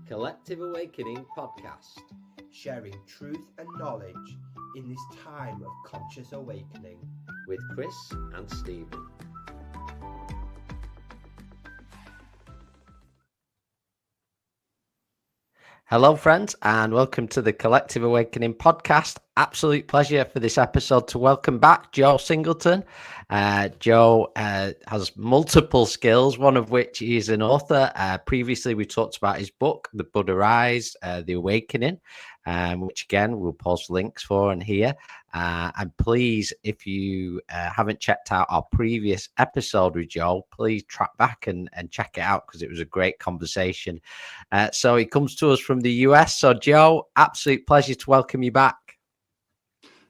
Collective Awakening podcast, sharing truth and knowledge in this time of conscious awakening with Chris and Stephen. Hello, friends, and welcome to the Collective Awakening podcast. Absolute pleasure for this episode to welcome back Joe Singleton. Joe has multiple skills, one of which is an author. Previously, we talked about his book, The Buddha Rise, The Awakening, which again, we'll post links for and here. And please, if you haven't checked out our previous episode with Joe, please track back and check it out because it was a great conversation. So he comes to us from the US. So Joe, absolute pleasure to welcome you back.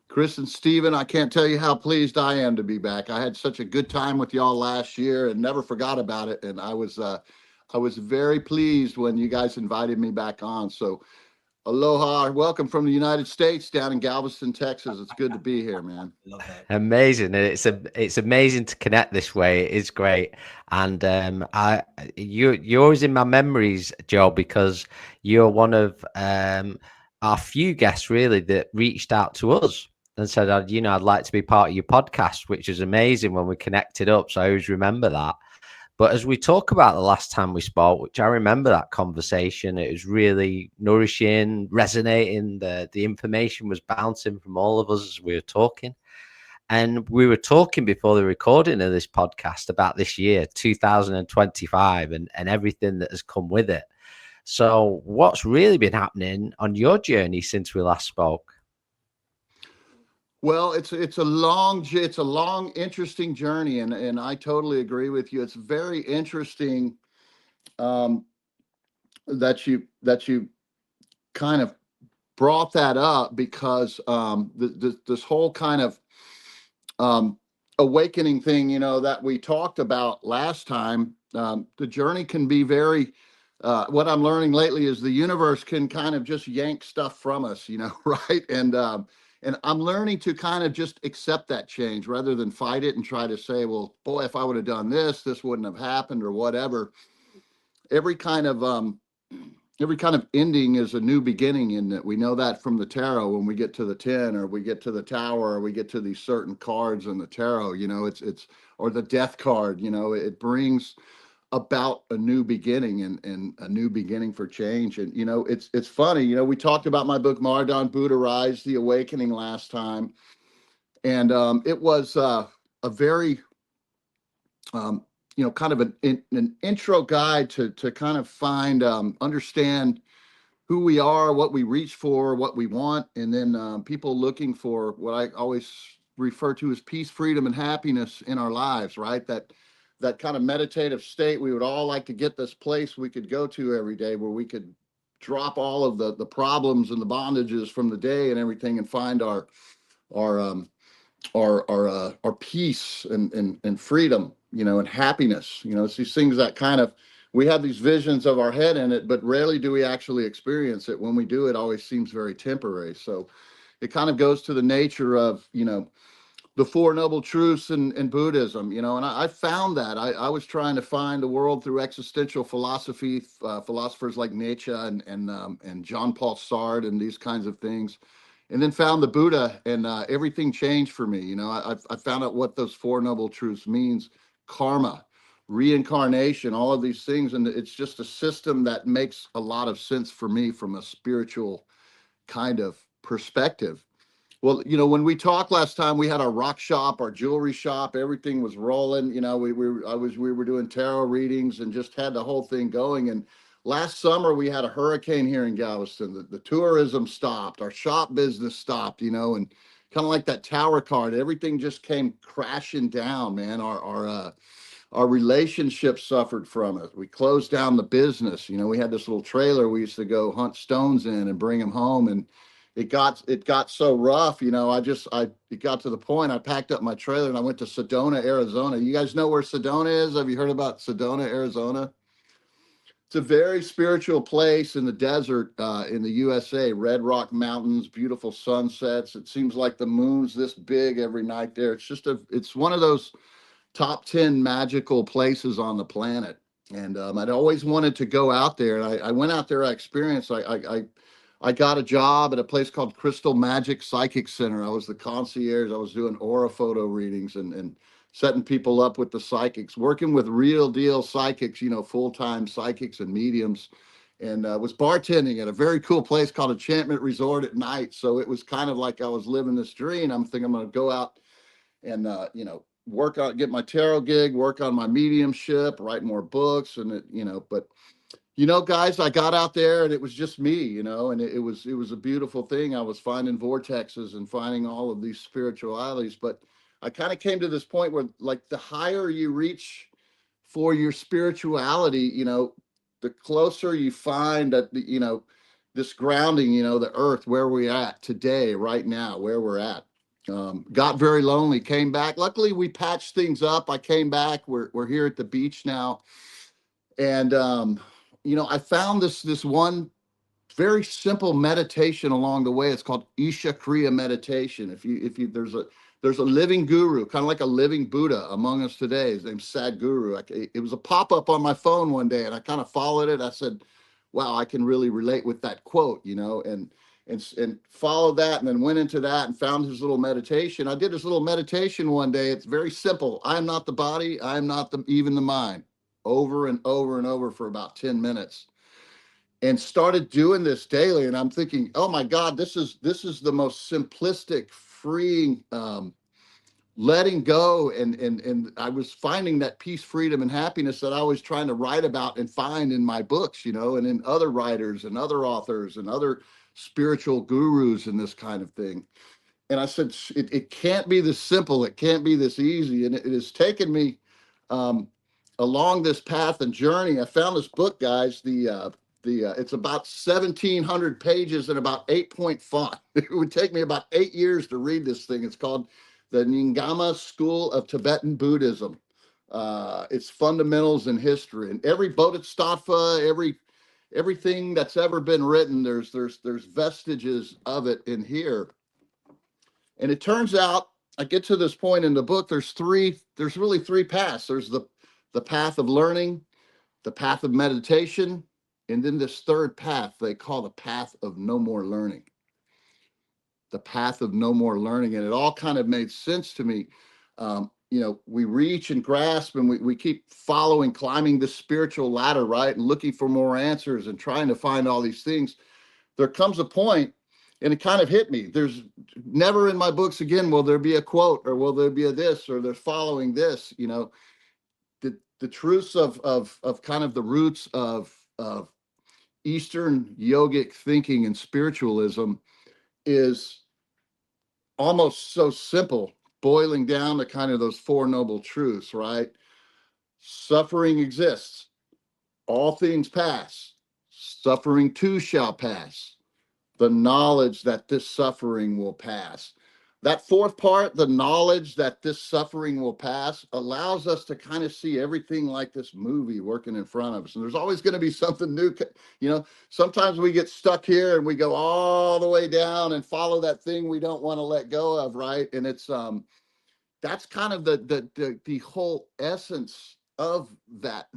Chris and Stephen, I can't tell you how pleased I am to be back. I had such a good time with y'all last year and never forgot about it. And I was very pleased when you guys invited me back on. So aloha, welcome from the United States down in Galveston, Texas. It's good to be here, man. Amazing. And it's amazing to connect this way. It is great. And you're always in my memories, Joe, because you're one of our few guests really that reached out to us and said, I'd like to be part of your podcast, which is amazing when we connected up. So I always remember that. But as we talk about the last time we spoke, which I remember that conversation, it was really nourishing, resonating. The information was bouncing from all of us as we were talking. And we were talking before the recording of this podcast about this year, 2025, and everything that has come with it. So what's really been happening on your journey since we last spoke? Well, it's a long, interesting journey, and I totally agree with you. It's very interesting that you kind of brought that up because this whole kind of awakening thing, that we talked about last time. The journey can be very. What I'm learning lately is the universe can kind of just yank stuff from us, right? And I'm learning to kind of just accept that change rather than fight it and try to say, well, boy, if I would have done this wouldn't have happened or whatever. Every kind of ending is a new beginning in it. We know that from the tarot when we get to the 10 or we get to the tower or we get to these certain cards in the tarot, it's or the death card, it brings about a new beginning and a new beginning for change. And it's funny, we talked about my book Mardon, Buddha Rise, The Awakening last time, and it was a very kind of an intro guide to kind of find understand who we are, what we reach for, what we want, and then people looking for what I always refer to as peace, freedom, and happiness in our lives, right? That kind of meditative state. We would all like to get this place we could go to every day where we could drop all of the problems and the bondages from the day and everything and find our peace and freedom, and happiness. It's these things that kind of, we have these visions of our head in it, but rarely do we actually experience it. When we do, it always seems very temporary. So it kind of goes to the nature of, the Four Noble Truths in Buddhism, and I found that I was trying to find the world through existential philosophy, philosophers like Nietzsche and Jean-Paul Sartre and these kinds of things, and then found the Buddha, and everything changed for me. I found out what those Four Noble Truths means: karma, reincarnation, all of these things, and it's just a system that makes a lot of sense for me from a spiritual kind of perspective. Well, when we talked last time, we had our rock shop, our jewelry shop, everything was rolling. We were doing tarot readings and just had the whole thing going. And last summer we had a hurricane here in Galveston. The tourism stopped, our shop business stopped, and kind of like that tower card, everything just came crashing down, man. Our relationship suffered from it. We closed down the business. We had this little trailer we used to go hunt stones in and bring them home, and it got so rough, it got to the point I packed up my trailer and I went to Sedona, Arizona. You guys know where Sedona is? Have you heard about Sedona, Arizona? It's a very spiritual place in the desert in the USA. Red Rock Mountains, beautiful sunsets. It seems like the moon's this big every night there. It's one of those top 10 magical places on the planet. And I'd always wanted to go out there. And I went out there. I experienced. I got a job at a place called Crystal Magic Psychic Center. I was the concierge. I was doing aura photo readings and setting people up with the psychics, working with real deal psychics, you know, full-time psychics and mediums, and was bartending at a very cool place called Enchantment Resort at night. So it was kind of like I was living this dream. I'm thinking I'm going to go out and, you know, work on, get my tarot gig, work on my mediumship, write more books. And, you know, but you know, guys, I got out there and it was just me, you know, and it was a beautiful thing. I was finding vortexes and finding all of these spiritualities, but I kind of came to this point where, like, the higher you reach for your spirituality, you know, the closer you find that, you know, this grounding, you know, the earth, where we're at today, right now, where we're at. Got very lonely, came back. Luckily, we patched things up. I came back. We're here at the beach now. And you know, I found this one very simple meditation along the way. It's called Isha Kriya meditation. If you there's a living guru, kind of like a living Buddha among us today. His name's Sadhguru. It was a pop-up on my phone one day, and I kind of followed it. I said, wow, I can really relate with that quote, you know, and followed that, and then went into that and found his little meditation. I did his little meditation one day. It's very simple. I am not the body. I am not even the mind. Over and over and over for about 10 minutes, and started doing this daily. And I'm thinking, oh my God, this is the most simplistic, freeing, letting go. And I was finding that peace, freedom, and happiness that I was trying to write about and find in my books, you know, and in other writers and other authors and other spiritual gurus and this kind of thing. And I said, it can't be this simple. It can't be this easy. And it has taken me um, along this path and journey. I found this book, guys. It's about 1,700 pages and about 8-point font. It would take me about 8 years to read this thing. It's called the Nyingma School of Tibetan Buddhism. Its fundamentals in history, and every bodhisattva, everything that's ever been written, there's vestiges of it in here. And it turns out, I get to this point in the book, there's really three paths. There's the path of learning, the path of meditation, and then this third path they call the path of no more learning. The path of no more learning. And it all kind of made sense to me. You know, we reach and grasp and we keep following, climbing this spiritual ladder, right? And looking for more answers and trying to find all these things. There comes a point, and it kind of hit me. There's never in my books again will there be a quote, or will there be a this, or they're following this. You know, the truths of kind of the roots of Eastern yogic thinking and spiritualism is almost so simple, boiling down to kind of those four noble truths, right? Suffering exists. All things pass. Suffering too shall pass. The knowledge that this suffering will pass. That fourth part, the knowledge that this suffering will pass, allows us to kind of see everything like this movie working in front of us. And there's always going to be something new. You know, sometimes we get stuck here and we go all the way down and follow that thing we don't want to let go of, right? And it's that's kind of the whole essence of that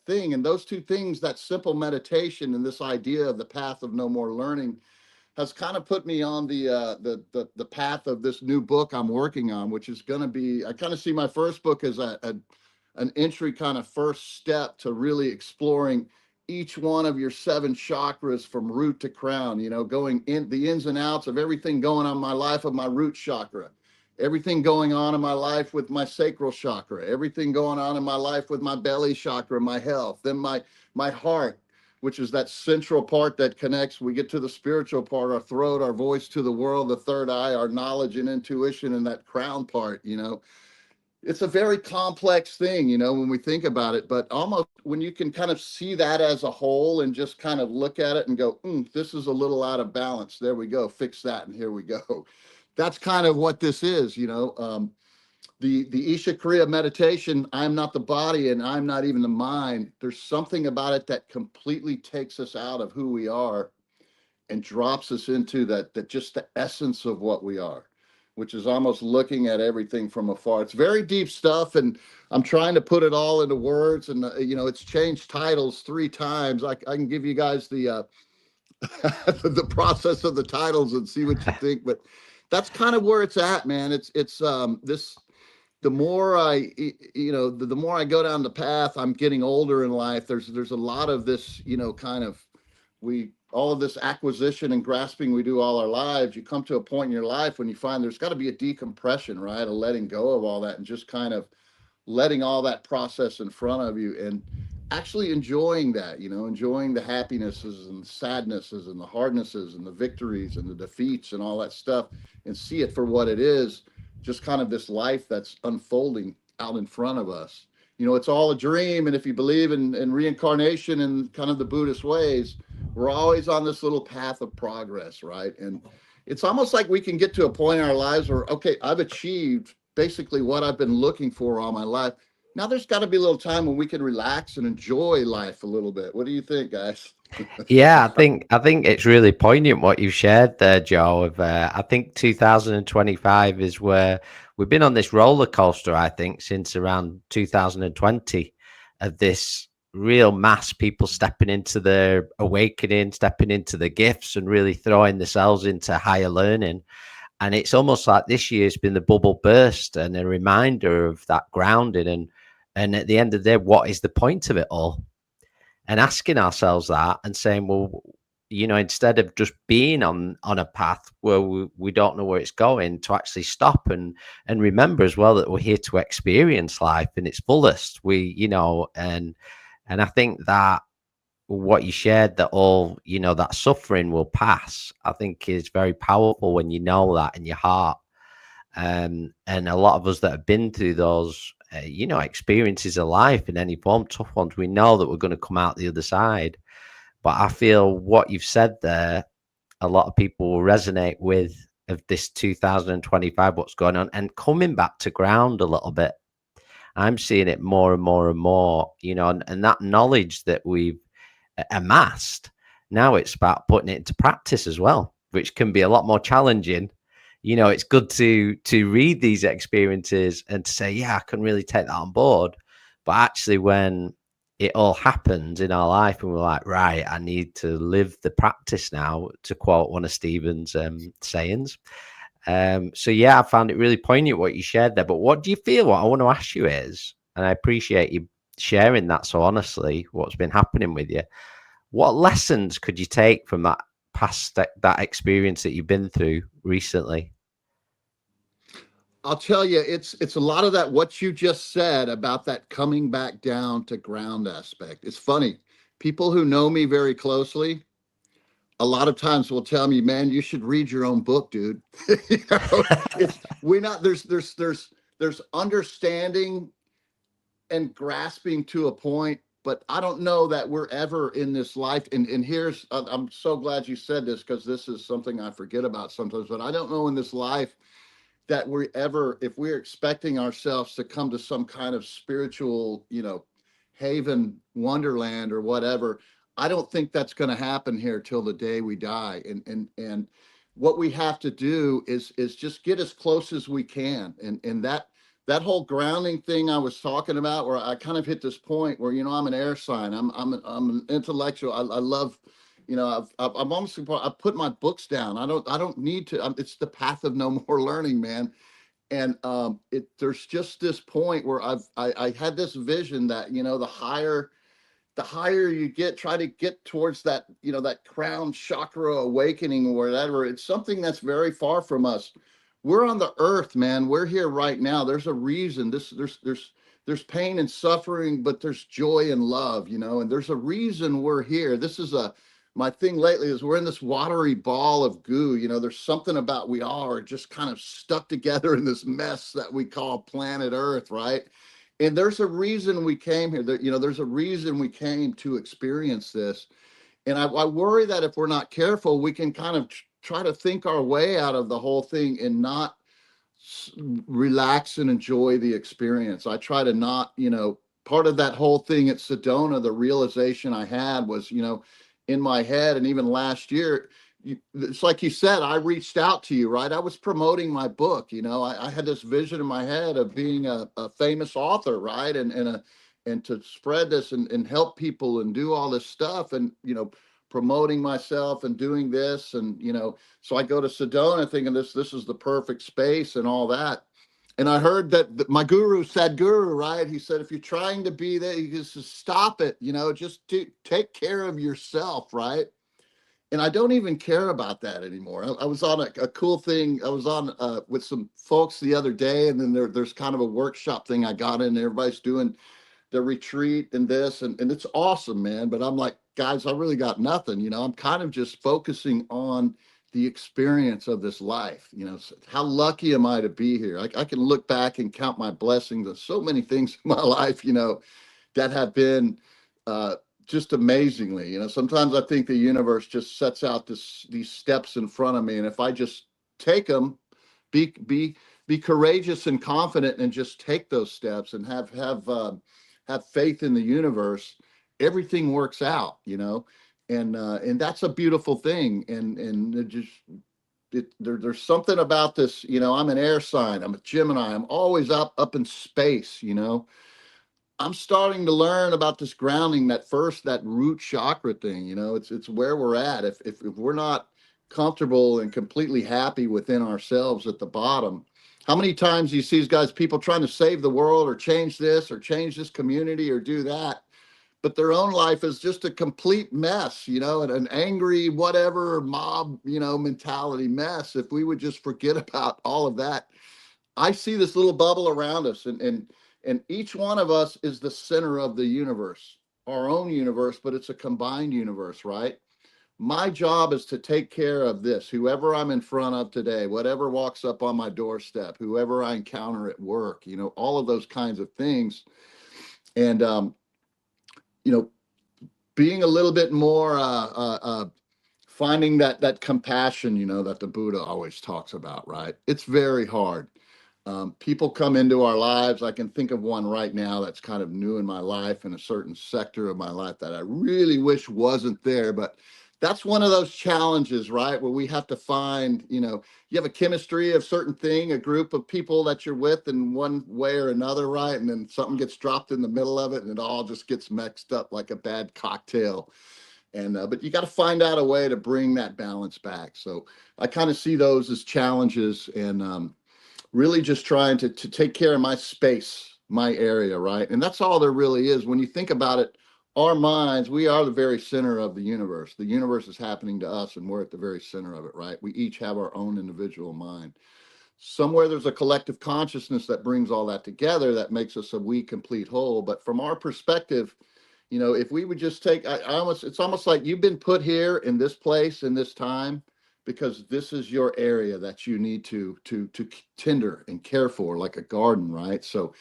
thing. And those two things, that simple meditation and this idea of the path of no more learning, has kind of put me on the path of this new book I'm working on, which is going to be, I kind of see my first book as an entry kind of first step to really exploring each one of your 7 chakras from root to crown, you know, going in the ins and outs of everything going on in my life of my root chakra, everything going on in my life with my sacral chakra, everything going on in my life with my belly chakra, my health, then my heart, which is that central part that connects. We get to the spiritual part, our throat, our voice to the world, the third eye, our knowledge and intuition, and that crown part, you know. It's a very complex thing, you know, when we think about it, but almost when you can kind of see that as a whole and just kind of look at it and go, this is a little out of balance. There we go. Fix that. And here we go. That's kind of what this is, you know. The Isha Kriya meditation, I'm not the body and I'm not even the mind. There's something about it that completely takes us out of who we are and drops us into that just the essence of what we are. which is almost looking at everything from afar. It's very deep stuff, and I'm trying to put it all into words. And it's changed titles 3 times. I can give you guys the the process of the titles and see what you think. But that's kind of where it's at, man. It's this. The more the more I go down the path, I'm getting older in life. There's a lot of this, kind of all of this acquisition and grasping we do all our lives. You come to a point in your life when you find there's got to be a decompression, right? A letting go of all that and just kind of letting all that process in front of you and actually enjoying that, enjoying the happinesses and the sadnesses and the hardnesses and the victories and the defeats and all that stuff, and see it for what it is, just kind of this life that's unfolding out in front of us. It's all a dream. And if you believe in reincarnation and kind of the Buddhist ways, we're always on this little path of progress, right? And it's almost like we can get to a point in our lives where, okay, I've achieved basically what I've been looking for all my life. Now there's got to be a little time when we can relax and enjoy life a little bit. What do you think, guys? Yeah, I think it's really poignant what you've shared there, Joe. Of I think 2025 is where we've been on this roller coaster. I think since around 2020, of this real mass people stepping into their awakening, stepping into the gifts, and really throwing themselves into higher learning. And it's almost like this year's been the bubble burst and a reminder of that grounding. And at the end of the day, what is the point of it all? And asking ourselves that and saying, well, instead of just being on a path where we don't know where it's going, to actually stop and remember as well that we're here to experience life in its fullest. And I think that what you shared, that all, that suffering will pass, I think is very powerful when you know that in your heart. And a lot of us that have been through those experiences of life in any form, tough ones, we know that we're going to come out the other side. But I feel what you've said there, a lot of people will resonate with, of this 2025, what's going on, and coming back to ground a little bit. I'm seeing it more and more and more, and that knowledge that we've amassed, now it's about putting it into practice as well, which can be a lot more challenging. It's good to read these experiences and to say, yeah, I can really take that on board. But actually, when it all happens in our life and we're like, right, I need to live the practice now, to quote one of Stephen's sayings. So yeah, I found it really poignant what you shared there. But what do you feel? What I want to ask you is, and I appreciate you sharing that so honestly, what's been happening with you. What lessons could you take from that past, that experience that you've been through recently? I'll tell you, it's a lot of that, what you just said about that coming back down to ground aspect. It's funny. People who know me very closely, a lot of times will tell me, man, you should read your own book, dude. It's we're not there's understanding and grasping to a point, but I don't know that we're ever in this life. And here's, I'm so glad you said this, because this is something I forget about sometimes, but I don't know in this life that we're ever, if we're expecting ourselves to come to some kind of spiritual, haven, wonderland or whatever. I don't think that's going to happen here till the day we die. And what we have to do is just get as close as we can. And that whole grounding thing I was talking about, where I kind of hit this point where, I'm an air sign. I'm an intellectual. I love, I'm almost, I put my books down. I don't need to. It's the path of no more learning, man. And there's just this point where I had this vision that, the higher you get, try to get towards that, that crown chakra awakening or whatever. It's something that's very far from us. We're on the earth, man. We're here right now. There's a reason. There's pain and suffering, but there's joy and love, and there's a reason we're here. My thing lately is we're in this watery ball of goo. There's something about we all are just kind of stuck together in this mess that we call planet Earth, right? And there's a reason we came here. There's a reason we came to experience this. And I worry that if we're not careful, we can kind of try to think our way out of the whole thing and not relax and enjoy the experience. I try to not, part of that whole thing at Sedona, the realization I had was, in my head, and even last year, it's like you said, I reached out to you, right? I was promoting my book. I had this vision in my head of being a famous author, right? And to spread this and help people and do all this stuff, and promoting myself and doing this, and so I go to Sedona thinking this is the perfect space and all that. And I heard that my guru, Sadhguru, right? He said, if you're trying to be there, you just stop it, just take care of yourself, right? And I don't even care about that anymore. I was on a cool thing. I was on with some folks the other day, and then there's kind of a workshop thing I got in. Everybody's doing the retreat and this, and it's awesome, man. But I'm like, guys, I really got nothing. I'm kind of just focusing on the experience of this life. How lucky am I to be here? I can look back and count my blessings of so many things in my life, that have been just amazingly. Sometimes I think the universe just sets out these steps in front of me, and if I just take them, be courageous and confident, and just take those steps and have faith in the universe, everything works out. And that's a beautiful thing. And there's something about this. I'm an air sign. I'm a Gemini. I'm always up in space. I'm starting to learn about this grounding, that root chakra thing. It's where we're at. If we're not comfortable and completely happy within ourselves at the bottom, how many times do you see these guys, people trying to save the world or change this community or do that, but their own life is just a complete mess, an angry whatever mob, mentality mess. If we would just forget about all of that, I see this little bubble around us, and each one of us is the center of the universe, our own universe, but it's a combined universe, right? My job is to take care of this, whoever I'm in front of today, whatever walks up on my doorstep, whoever I encounter at work, all of those kinds of things. And, being a little bit more, finding that compassion, that the Buddha always talks about, right? It's very hard. People come into our lives. I can think of one right now that's kind of new in my life, in a certain sector of my life that I really wish wasn't there. But that's one of those challenges, right? Where we have to find, you have a chemistry of certain thing, a group of people that you're with in one way or another, right? And then something gets dropped in the middle of it, and it all just gets mixed up like a bad cocktail. And but you got to find out a way to bring that balance back. So I kind of see those as challenges, and really just trying to take care of my space, my area, right? And that's all there really is. When you think about it, our minds, we are the very center of the universe. The universe is happening to us, and we're at the very center of it, right? We each have our own individual mind. Somewhere there's a collective consciousness that brings all that together, that makes us a we complete whole. But from our perspective, if we would just take, it's almost like you've been put here in this place in this time, because this is your area that you need to tender and care for, like a garden, right? So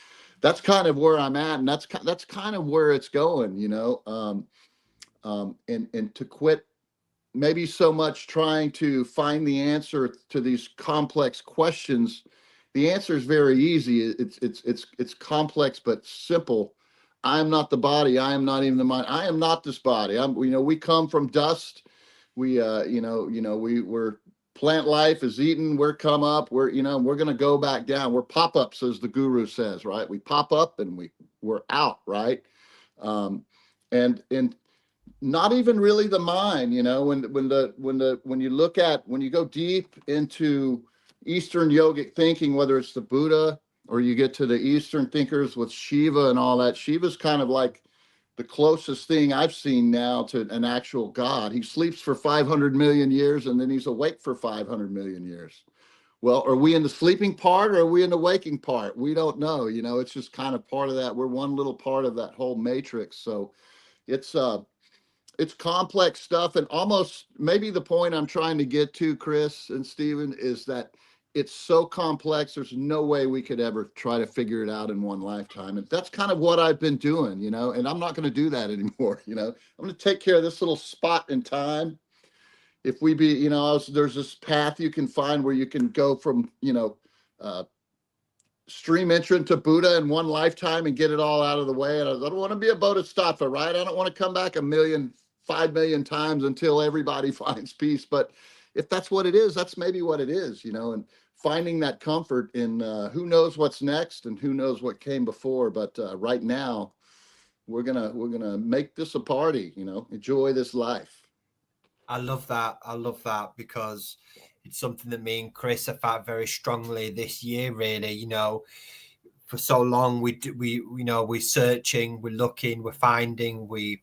that's kind of where I'm at, and that's kind of where it's going, and to quit maybe so much trying to find the answer to these complex questions. The answer is very easy. It's complex but simple. I am not the body. I am not even the mind. I am not this body. We come from dust. We're plant life is eaten. We're come up. We're going to go back down. We're pop-ups, as the guru says, right? We pop up and we're out, right? And not even really the mind, when you go deep into Eastern yogic thinking, whether it's the Buddha or you get to the Eastern thinkers with Shiva and all that. Shiva's kind of like the closest thing I've seen now to an actual God. He sleeps for 500 million years and then he's awake for 500 million years. Well, are we in the sleeping part or are we in the waking part? We don't know. It's just kind of part of that. We're one little part of that whole matrix. So it's complex stuff, and almost maybe the point I'm trying to get to, Chris and Stephen, is that it's so complex. There's no way we could ever try to figure it out in one lifetime. And that's kind of what I've been doing, and I'm not going to do that anymore. I'm going to take care of this little spot in time. If we be, there's this path you can find where you can go from, stream entrant to Buddha in one lifetime and get it all out of the way. And I don't want to be a bodhisattva, right? I don't want to come back 1,000,000 5 million times until everybody finds peace. But if that's what it is, that's maybe what it is, and finding that comfort in who knows what's next and who knows what came before. But right now, we're gonna make this a party, enjoy this life. I love that. I love that because it's something that me and Chris have felt very strongly this year. Really, for so long we're searching, we're looking, we're finding, we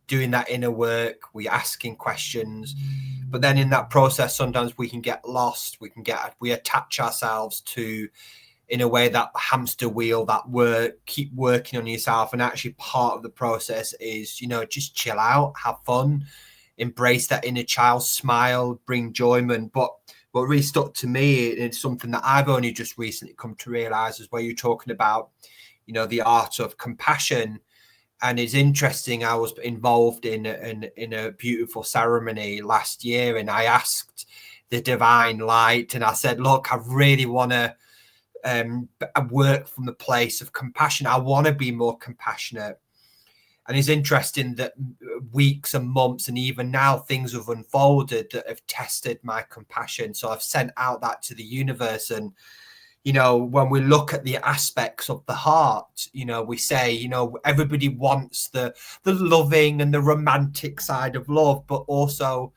doing that inner work, we asking questions, but then in that process sometimes we can get lost, we attach ourselves to, in a way, that hamster wheel, that keep working on yourself. And actually part of the process is just chill out, have fun, embrace that inner child, smile, bring enjoyment. But what really stuck to me, it's something that I've only just recently come to realize, is where you're talking about the art of compassion. And it's interesting, I was involved in a beautiful ceremony last year, and I asked the divine light, and I said, look, I really want to work from the place of compassion. I want to be more compassionate. And it's interesting that weeks and months and even now things have unfolded that have tested my compassion. So I've sent out that to the universe. And when we look at the aspects of the heart, we say, everybody wants the loving and the romantic side of love, but also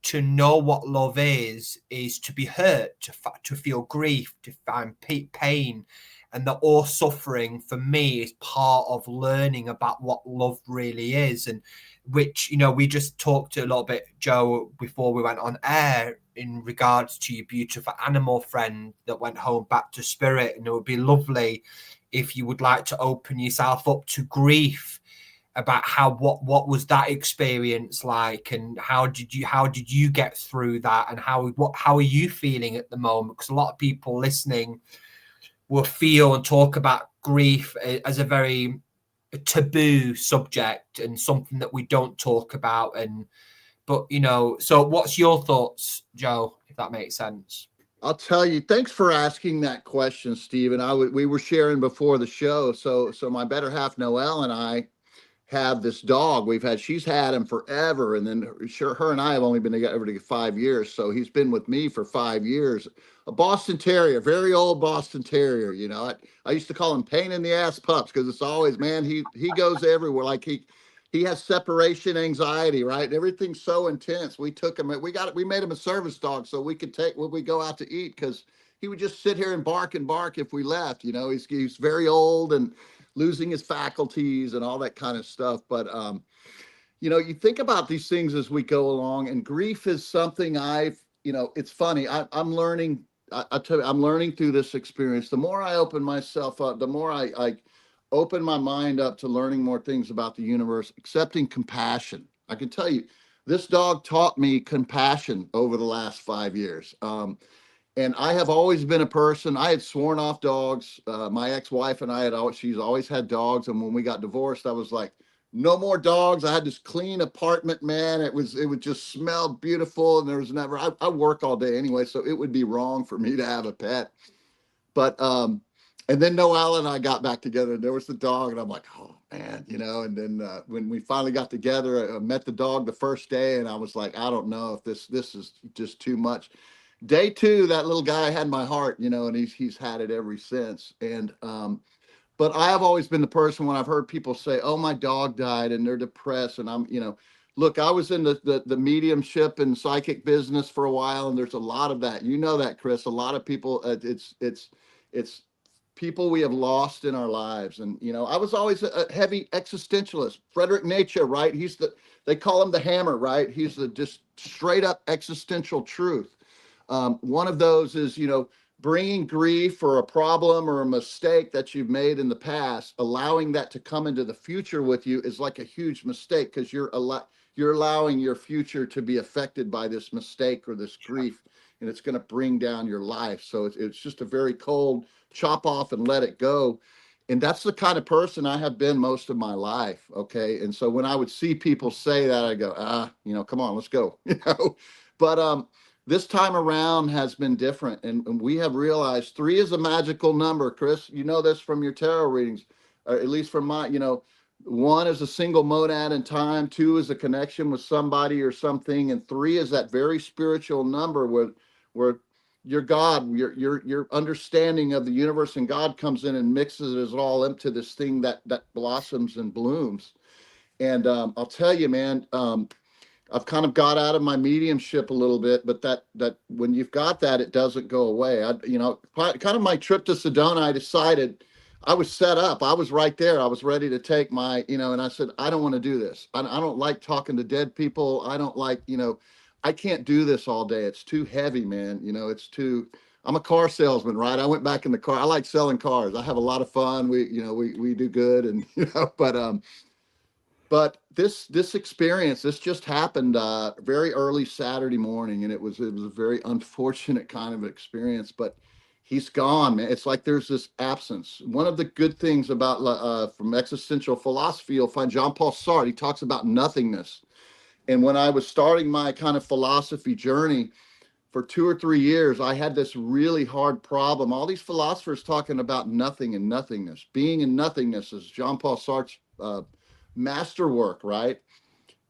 to know what love is to be hurt, to feel grief, to find pain. And that all suffering, for me, is part of learning about what love really is. And which, we just talked a little bit, Joe, before we went on air, in regards to your beautiful animal friend that went home back to spirit. And it would be lovely if you would like to open yourself up to grief, about what was that experience like, and how did you get through that, and how are you feeling at the moment? Because a lot of people listening will feel and talk about grief as a very taboo subject and something that we don't talk about. But so what's your thoughts, Joe, if that makes sense? I'll tell you, thanks for asking that question, Stephen. We were sharing before the show. So my better half, Noelle, and I have this dog she's had him forever. And then her and I have only been together 5 years. So he's been with me for 5 years, a Boston Terrier, very old Boston Terrier. I used to call him pain in the ass pups, because it's always, man, he goes everywhere. Like he has separation anxiety, right? Everything's so intense. We made him a service dog so we could take when we go out to eat, because he would just sit here and bark if we left. He's very old and losing his faculties and all that kind of stuff. But, you think about these things as we go along, and grief is something it's funny. I'm learning, I tell you, I'm learning through this experience. The more I open myself up, the more I open my mind up to learning more things about the universe, accepting compassion. I can tell you, this dog taught me compassion over the last 5 years. And I have always been a person, I had sworn off dogs. My ex-wife and she's always had dogs. And when we got divorced, I was like, no more dogs. I had this clean apartment, man. It would just smell beautiful. And there was never, I work all day anyway, so it would be wrong for me to have a pet. But, and then Noelle and I got back together, and there was the dog, and I'm like, oh man, and then when we finally got together, I met the dog the first day, and I was like, I don't know if this is just too much. Day 2, that little guy had my heart, and he's had it ever since. And but I have always been the person, when I've heard people say, oh, my dog died, and they're depressed, and I'm, look, I was in the mediumship and psychic business for a while, and there's a lot of that. That, Chris. A lot of people, it's people we have lost in our lives. And I was always a heavy existentialist. Frederick Nietzsche, right? They call him the hammer, right? He's the just straight up existential truth. One of those is, bringing grief or a problem or a mistake that you've made in the past, allowing that to come into the future with you is like a huge mistake, because you're allowing your future to be affected by this mistake or this grief, and it's going to bring down your life. So it's just a very cold chop off and let it go. And that's the kind of person I have been most of my life. Okay. And so when I would see people say that, I go, come on, let's go, but, this time around has been different, and we have realized 3 is a magical number. Chris, you know this from your tarot readings, or at least from my, One is a single monad in time, two is a connection with somebody or something, and three is that very spiritual number where your God, your understanding of the universe and God comes in and mixes it all into this thing that blossoms and blooms. And I'll tell you, man, I've kind of got out of my mediumship a little bit, but that when you've got that, it doesn't go away. Kind of my trip to Sedona, I decided I was set up. I was right there. I was ready to take my, and I said, I don't want to do this. I don't like talking to dead people. I don't like, I can't do this all day. It's too heavy, man. It's too. I'm a car salesman, right? I went back in the car. I like selling cars. I have a lot of fun. We do good, and but this experience, this just happened very early Saturday morning, and it was a very unfortunate kind of experience. But he's gone, man. It's like there's this absence. One of the good things about from existential philosophy, you'll find Jean-Paul Sartre. He talks about nothingness. And when I was starting my kind of philosophy journey for 2 or 3 years, I had this really hard problem. All these philosophers talking about nothing and nothingness. Being in nothingness is Jean-Paul Sartre's masterwork, right?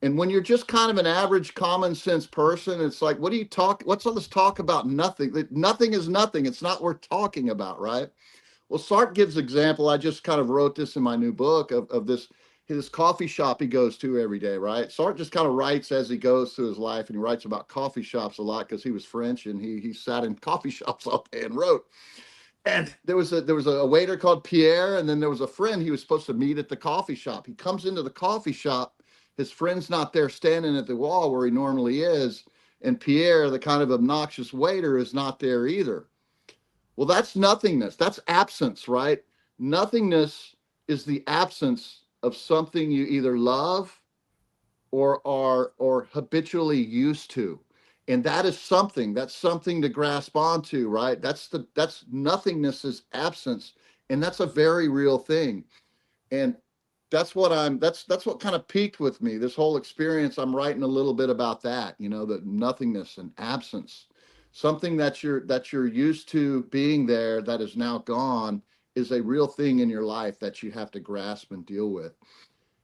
And when you're just kind of an average common sense person, it's like, what's all this talk about nothing? Nothing is nothing. It's not worth talking about, right? Well, Sartre gives example. I just kind of wrote this in my new book of this his coffee shop he goes to every day, right? Sartre just kind of writes as he goes through his life, and he writes about coffee shops a lot because he was French and he sat in coffee shops all day and wrote. And there was a waiter called Pierre, and then there was a friend he was supposed to meet at the coffee shop. He comes into the coffee shop, his friend's not there standing at the wall where he normally is, and Pierre, the kind of obnoxious waiter, is not there either. Well, that's nothingness. That's absence, right? Nothingness is the absence of something you either love or are habitually used to. And that's something to grasp onto, right? That's nothingness is absence, and that's a very real thing. And that's what kind of peaked with me this whole experience. I'm writing a little bit about that, the nothingness and absence. Something that you're used to being there that is now gone is a real thing in your life that you have to grasp and deal with.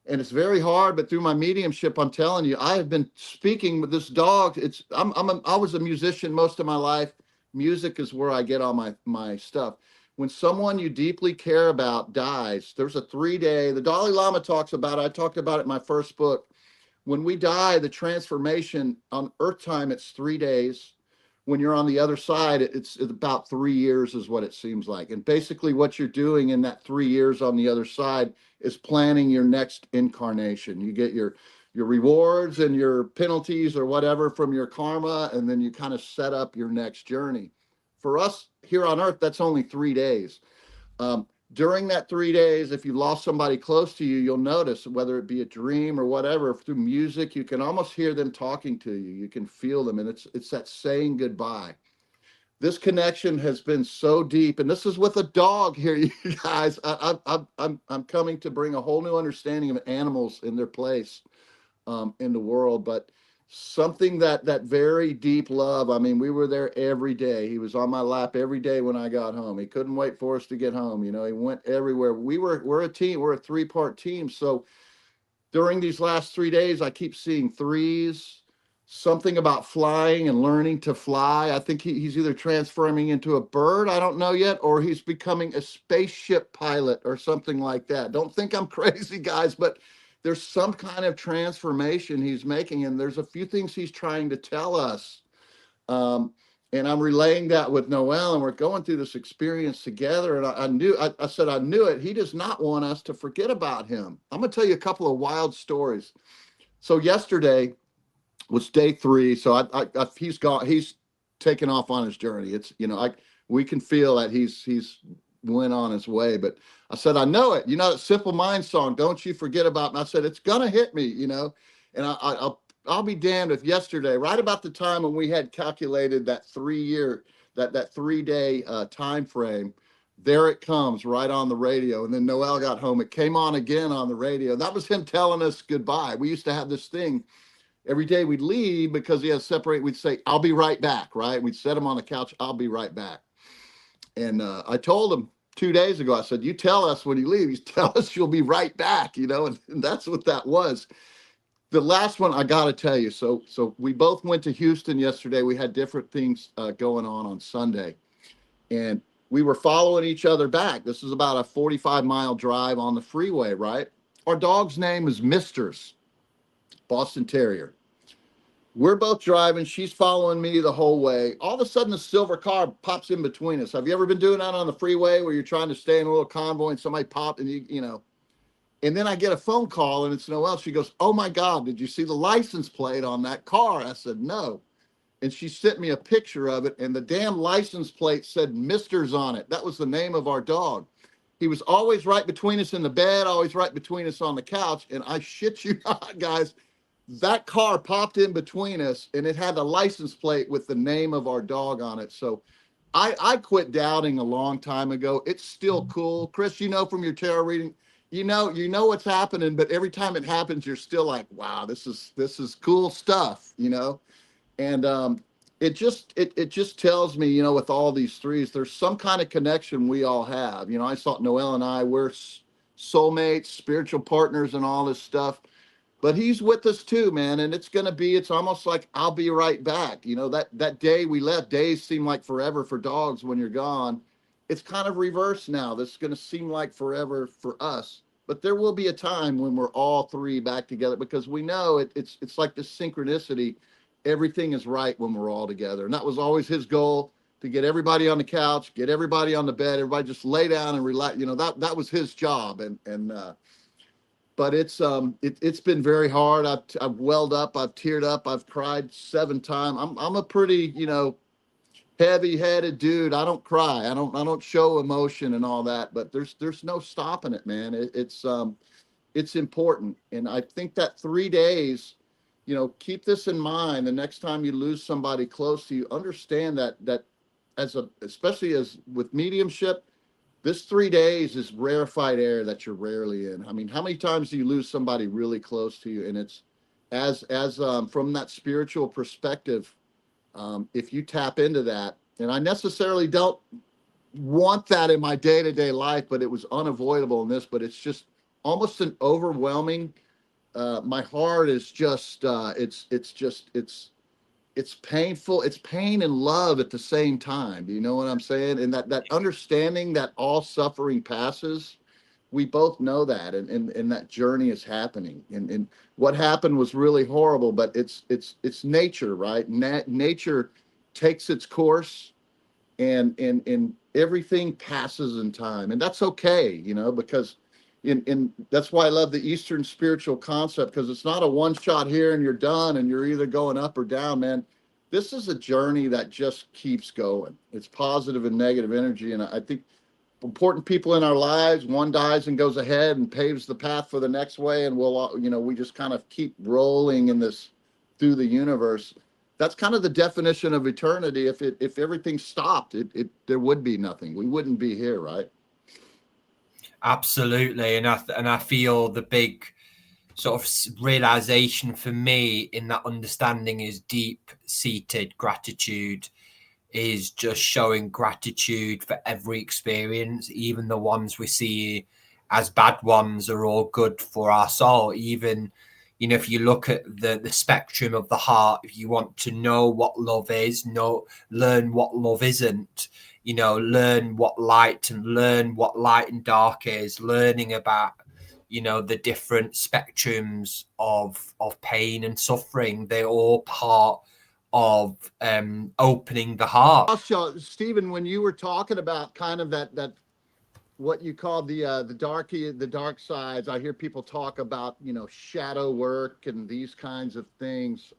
And it's very hard, but through my mediumship, I'm telling you, I have been speaking with this dog. I was a musician most of my life. Music is where I get all my stuff. When someone you deeply care about dies, there's a 3-day, the Dalai Lama talks about it. I talked about it in my first book. When we die, the transformation on Earth time, it's 3 days. When you're on the other side, it's about 3 years is what it seems like. And basically what you're doing in that 3 years on the other side is planning your next incarnation. You get your rewards and your penalties or whatever from your karma, and then you kind of set up your next journey. For us here on Earth, that's only 3 days. During that 3 days, if you lost somebody close to you, you'll notice, whether it be a dream or whatever, through music, you can almost hear them talking to you. You can feel them, and it's that saying goodbye. This connection has been so deep, and this is with a dog here, you guys. I'm coming to bring a whole new understanding of animals in their place in the world, but something that very deep love. I mean, we were there every day. He was on my lap every day when I got home. He couldn't wait for us to get home. He went everywhere. We're a team. We're a 3-part team. So during these last 3 days, I keep seeing threes, something about flying and learning to fly. I think he's either transforming into a bird, I don't know yet, or he's becoming a spaceship pilot or something like that. Don't think I'm crazy, guys, but there's some kind of transformation he's making, and there's a few things he's trying to tell us. And I'm relaying that with Noel, and we're going through this experience together. And I said, I knew it. He does not want us to forget about him. I'm going to tell you a couple of wild stories. So yesterday was day 3. So he's gone. He's taken off on his journey. It's, we can feel that he's went on his way. But I said, I know it. That Simple Minds song, Don't You Forget About Me. I said, it's going to hit me, and I'll be damned if yesterday, right about the time when we had calculated that 3-day time frame, there it comes right on the radio. And then Noel got home. It came on again on the radio. That was him telling us goodbye. We used to have this thing every day we'd leave because he had to separate. We'd say, I'll be right back, right? We'd set him on the couch. I'll be right back. And I told him, 2 days ago. I said, you tell us when you leave, you tell us you'll be right back, you know, and that's what that was. The last one, I got to tell you. So we both went to Houston yesterday. We had different things going on Sunday, and we were following each other back. This is about a 45-mile drive on the freeway, right? Our dog's name is Misters, Boston Terrier. We're both driving. She's following me the whole way. All of a sudden, a silver car pops in between us. Have you ever been doing that on the freeway where you're trying to stay in a little convoy and somebody popped and you know? And then I get a phone call and it's Noelle. She goes, oh my God, did you see the license plate on that car? I said, no. And she sent me a picture of it, and the damn license plate said Misters on it. That was the name of our dog. He was always right between us in the bed, always right between us on the couch. And I shit you not, guys, that car popped in between us and it had a license plate with the name of our dog on it. So I quit doubting a long time ago. It's still cool. Chris, you know, from your tarot reading, you know what's happening, but every time it happens, you're still like, wow, this is cool stuff, you know? And it just tells me, you know, with all these threes, there's some kind of connection we all have. You know, I saw Noelle and I, we're soulmates, spiritual partners and all this stuff. But he's with us too, man. And it's almost like I'll be right back. You know, that day we left, days seem like forever for dogs when you're gone. It's kind of reversed now. This is going to seem like forever for us. But there will be a time when we're all three back together, because we know it's like this synchronicity. Everything is right when we're all together. And that was always his goal, to get everybody on the couch, get everybody on the bed, everybody just lay down and relax. You know, that was his job. But it's been very hard. I've welled up, I've teared up, I've cried 7 times. I'm a pretty, you know, heavy-headed dude. I don't cry. I don't show emotion and all that, but there's no stopping it, man. It's important. And I think that 3 days, you know, keep this in mind. The next time you lose somebody close to you, understand that especially as with mediumship, this 3 days is rarefied air that you're rarely in. I mean, how many times do you lose somebody really close to you? And it's as from that spiritual perspective, if you tap into that, and I necessarily don't want that in my day-to-day life, but it was unavoidable in this, but it's just almost an overwhelming, my heart is just, it's painful. It's pain and love at the same time. Do you know what I'm saying? And that understanding that all suffering passes, we both know that, and that journey is happening. And what happened was really horrible, but it's nature, right? Nature takes its course, and everything passes in time, and that's okay, you know, because that's why I love the Eastern spiritual concept, because it's not a one shot here and you're done and you're either going up or down, man. This is a journey that just keeps going. It's positive and negative energy. And I think important people in our lives, one dies and goes ahead and paves the path for the next way. And we'll, you know, we just kind of keep rolling in this through the universe. That's kind of the definition of eternity. If everything stopped, there would be nothing. We wouldn't be here, right? Absolutely. And I feel the big sort of realization for me in that understanding is deep-seated gratitude, is just showing gratitude for every experience, even the ones we see as bad ones are all good for our soul. Even, you know, if you look at the spectrum of the heart, if you want to know what love is, learn what love isn't, you know, learn what light and dark is, learning about, you know, the different spectrums of pain and suffering. They're all part of opening the heart. Also, Stephen, when you were talking about kind of that what you call the dark sides, I hear people talk about, you know, shadow work and these kinds of things.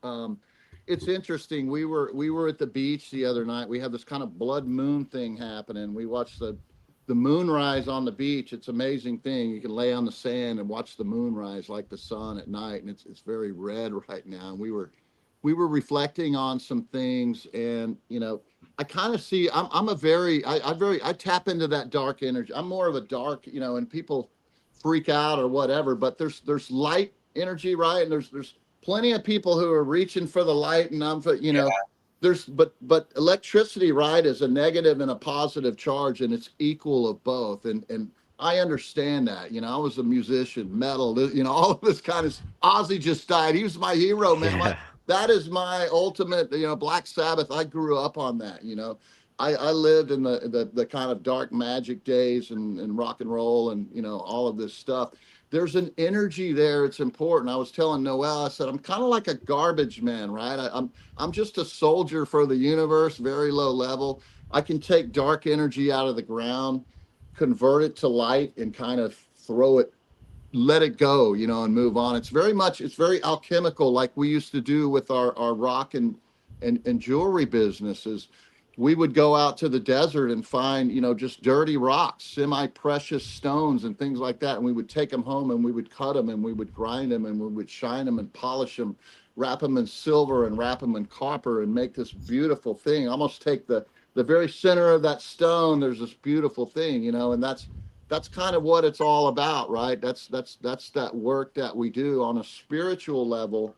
It's interesting. We were at the beach the other night. We have this kind of blood moon thing happening. We watched the moon rise on the beach. It's an amazing thing. You can lay on the sand and watch the moon rise like the sun at night, and it's very red right now. And we were reflecting on some things, and you know, I kind of see I tap into that dark energy. I'm more of a dark, you know, and people freak out or whatever, but there's light energy, right? And there's plenty of people who are reaching for the light, and you know, but electricity, right, is a negative and a positive charge, and it's equal of both. And I understand that. I was a musician, metal, all of this kind of. Ozzy just died. He was my hero, man. Yeah. That is my ultimate. Black Sabbath. I grew up on that. I lived in the kind of dark magic days and rock and roll and all of this stuff. There's an energy there. It's important. I was telling Noel, I said, I'm kind of like a garbage man, right? I'm just a soldier for the universe, very low level. I can take dark energy out of the ground, convert it to light, and kind of throw it, let it go, and move on. It's very alchemical, like we used to do with our rock and jewelry businesses. We would go out to the desert and find, just dirty rocks, semi-precious stones and things like that. And we would take them home and we would cut them and we would grind them and we would shine them and polish them, wrap them in silver and wrap them in copper and make this beautiful thing. Almost take the very center of that stone. There's this beautiful thing, and that's kind of what it's all about, right? That's that work that we do on a spiritual level.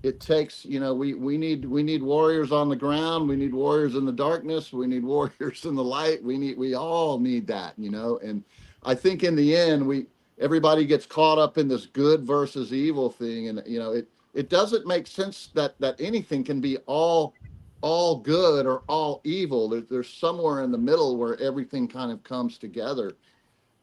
It takes, we need warriors on the ground. We need warriors in the darkness. We need warriors in the light. We all need that, and I think in the end, everybody gets caught up in this good versus evil thing. And, it doesn't make sense that anything can be all good or all evil. There's somewhere in the middle where everything kind of comes together.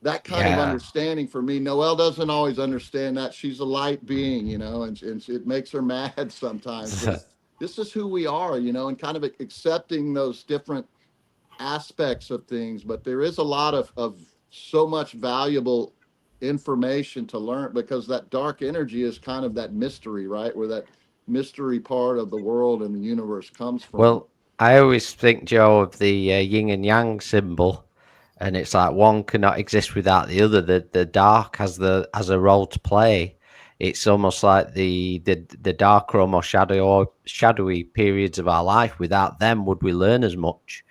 That kind of understanding for me. Noelle doesn't always understand that. She's a light being, and it makes her mad sometimes. But this is who we are, and kind of accepting those different aspects of things. But there is a lot of so much valuable information to learn, because that dark energy is kind of that mystery, right? Where that mystery part of the world and the universe comes from. Well, I always think, Joe, of the yin and yang symbol, and it's like one cannot exist without the other. The dark has a role to play. It's almost like the darker or more shadowy periods of our life. Without them, would we learn as much?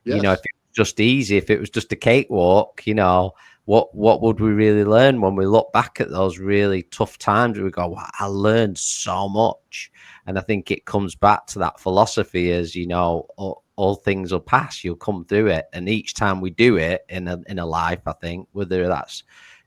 Yes. If it was just easy, if it was just a cakewalk, what would we really learn when we look back at those really tough times? We go, wow, I learned so much. And I think it comes back to that philosophy as, all things will pass, you'll come through it. And each time we do it in a life, I think, whether that's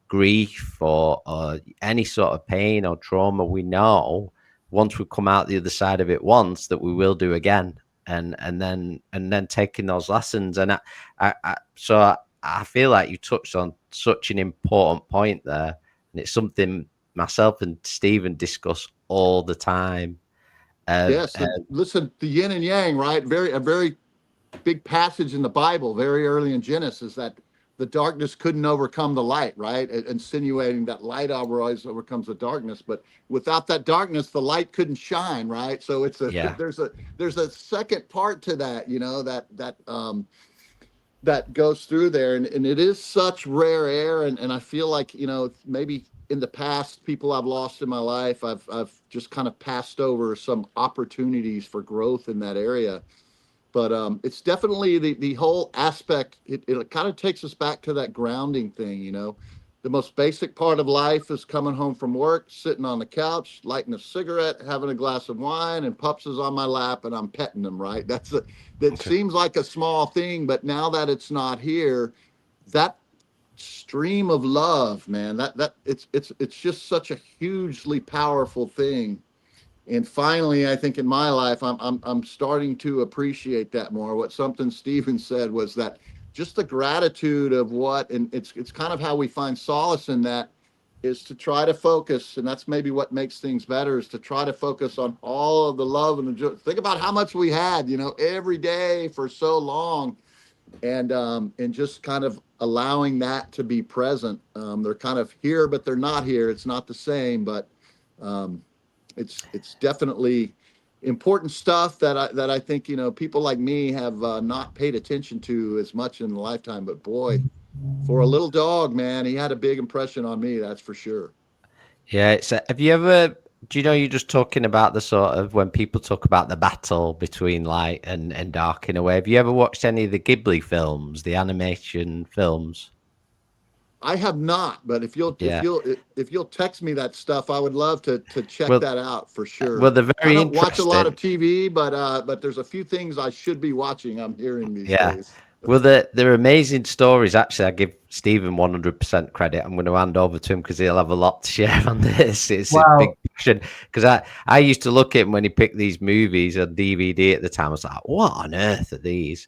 grief or any sort of pain or trauma, we know once we come out the other side of it once, that we will do again. And then taking those lessons. And I feel like you touched on such an important point there. And it's something myself and Stephen discuss all the time. Yes, listen, the yin and yang, right? A very big passage in the Bible, very early in Genesis, that the darkness couldn't overcome the light, right? Insinuating that light always overcomes the darkness, but without that darkness, the light couldn't shine, right? So there's a second part to that, that goes through there, and it is such rare air, and I feel like maybe in the past, people I've lost in my life, I've just kind of passed over some opportunities for growth in that area. But it's definitely the whole aspect. It kind of takes us back to that grounding thing. The most basic part of life is coming home from work, sitting on the couch, lighting a cigarette, having a glass of wine, and Pups is on my lap, and I'm petting them. Right? That seems like a small thing, but now that it's not here, that stream of love, man, that it's just such a hugely powerful thing. And finally, I think in my life, I'm starting to appreciate that more. What something Stephen said was that just the gratitude of and it's kind of how we find solace in that, is to try to focus, and that's maybe what makes things better, is to try to focus on all of the love and the joy. Think about how much we had, every day for so long, and just kind of allowing that to be present. They're kind of here, but they're not here. It's not the same, but it's definitely important stuff that I think people like me have not paid attention to as much in a lifetime. But boy, for a little dog, man, he had a big impression on me. That's for sure. Yeah, it's have you ever? Do you know, you're just talking about the sort of when people talk about the battle between light and dark in a way. Have you ever watched any of the Ghibli films, the animation films? I have not, but if you'll text me that stuff, I would love to check that out for sure. Well, they're I very don't watch a lot of interesting. TV, but there's a few things I should be watching. I'm hearing these Yeah. days. Well, they're amazing stories. Actually, I give Stephen 100% credit. I'm going to hand over to him because he'll have a lot to share on this. It's a big Wow. passion. Because I used to look at him when he picked these movies on DVD at the time. I was like, what on earth are these?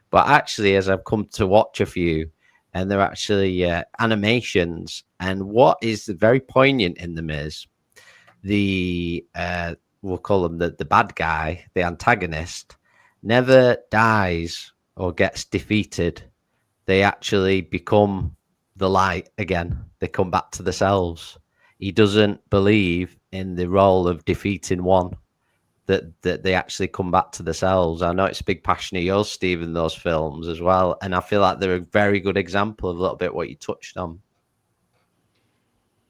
But actually, as I've come to watch a few, and they're actually animations. And what is very poignant in them is the we'll call him the bad guy, the antagonist, never dies or gets defeated. They actually become the light again. They come back to themselves. He doesn't believe in the role of defeating one. That they actually come back to themselves. I know it's a big passion of yours, Stephen, those films as well, and I feel like they're a very good example of a little bit what you touched on.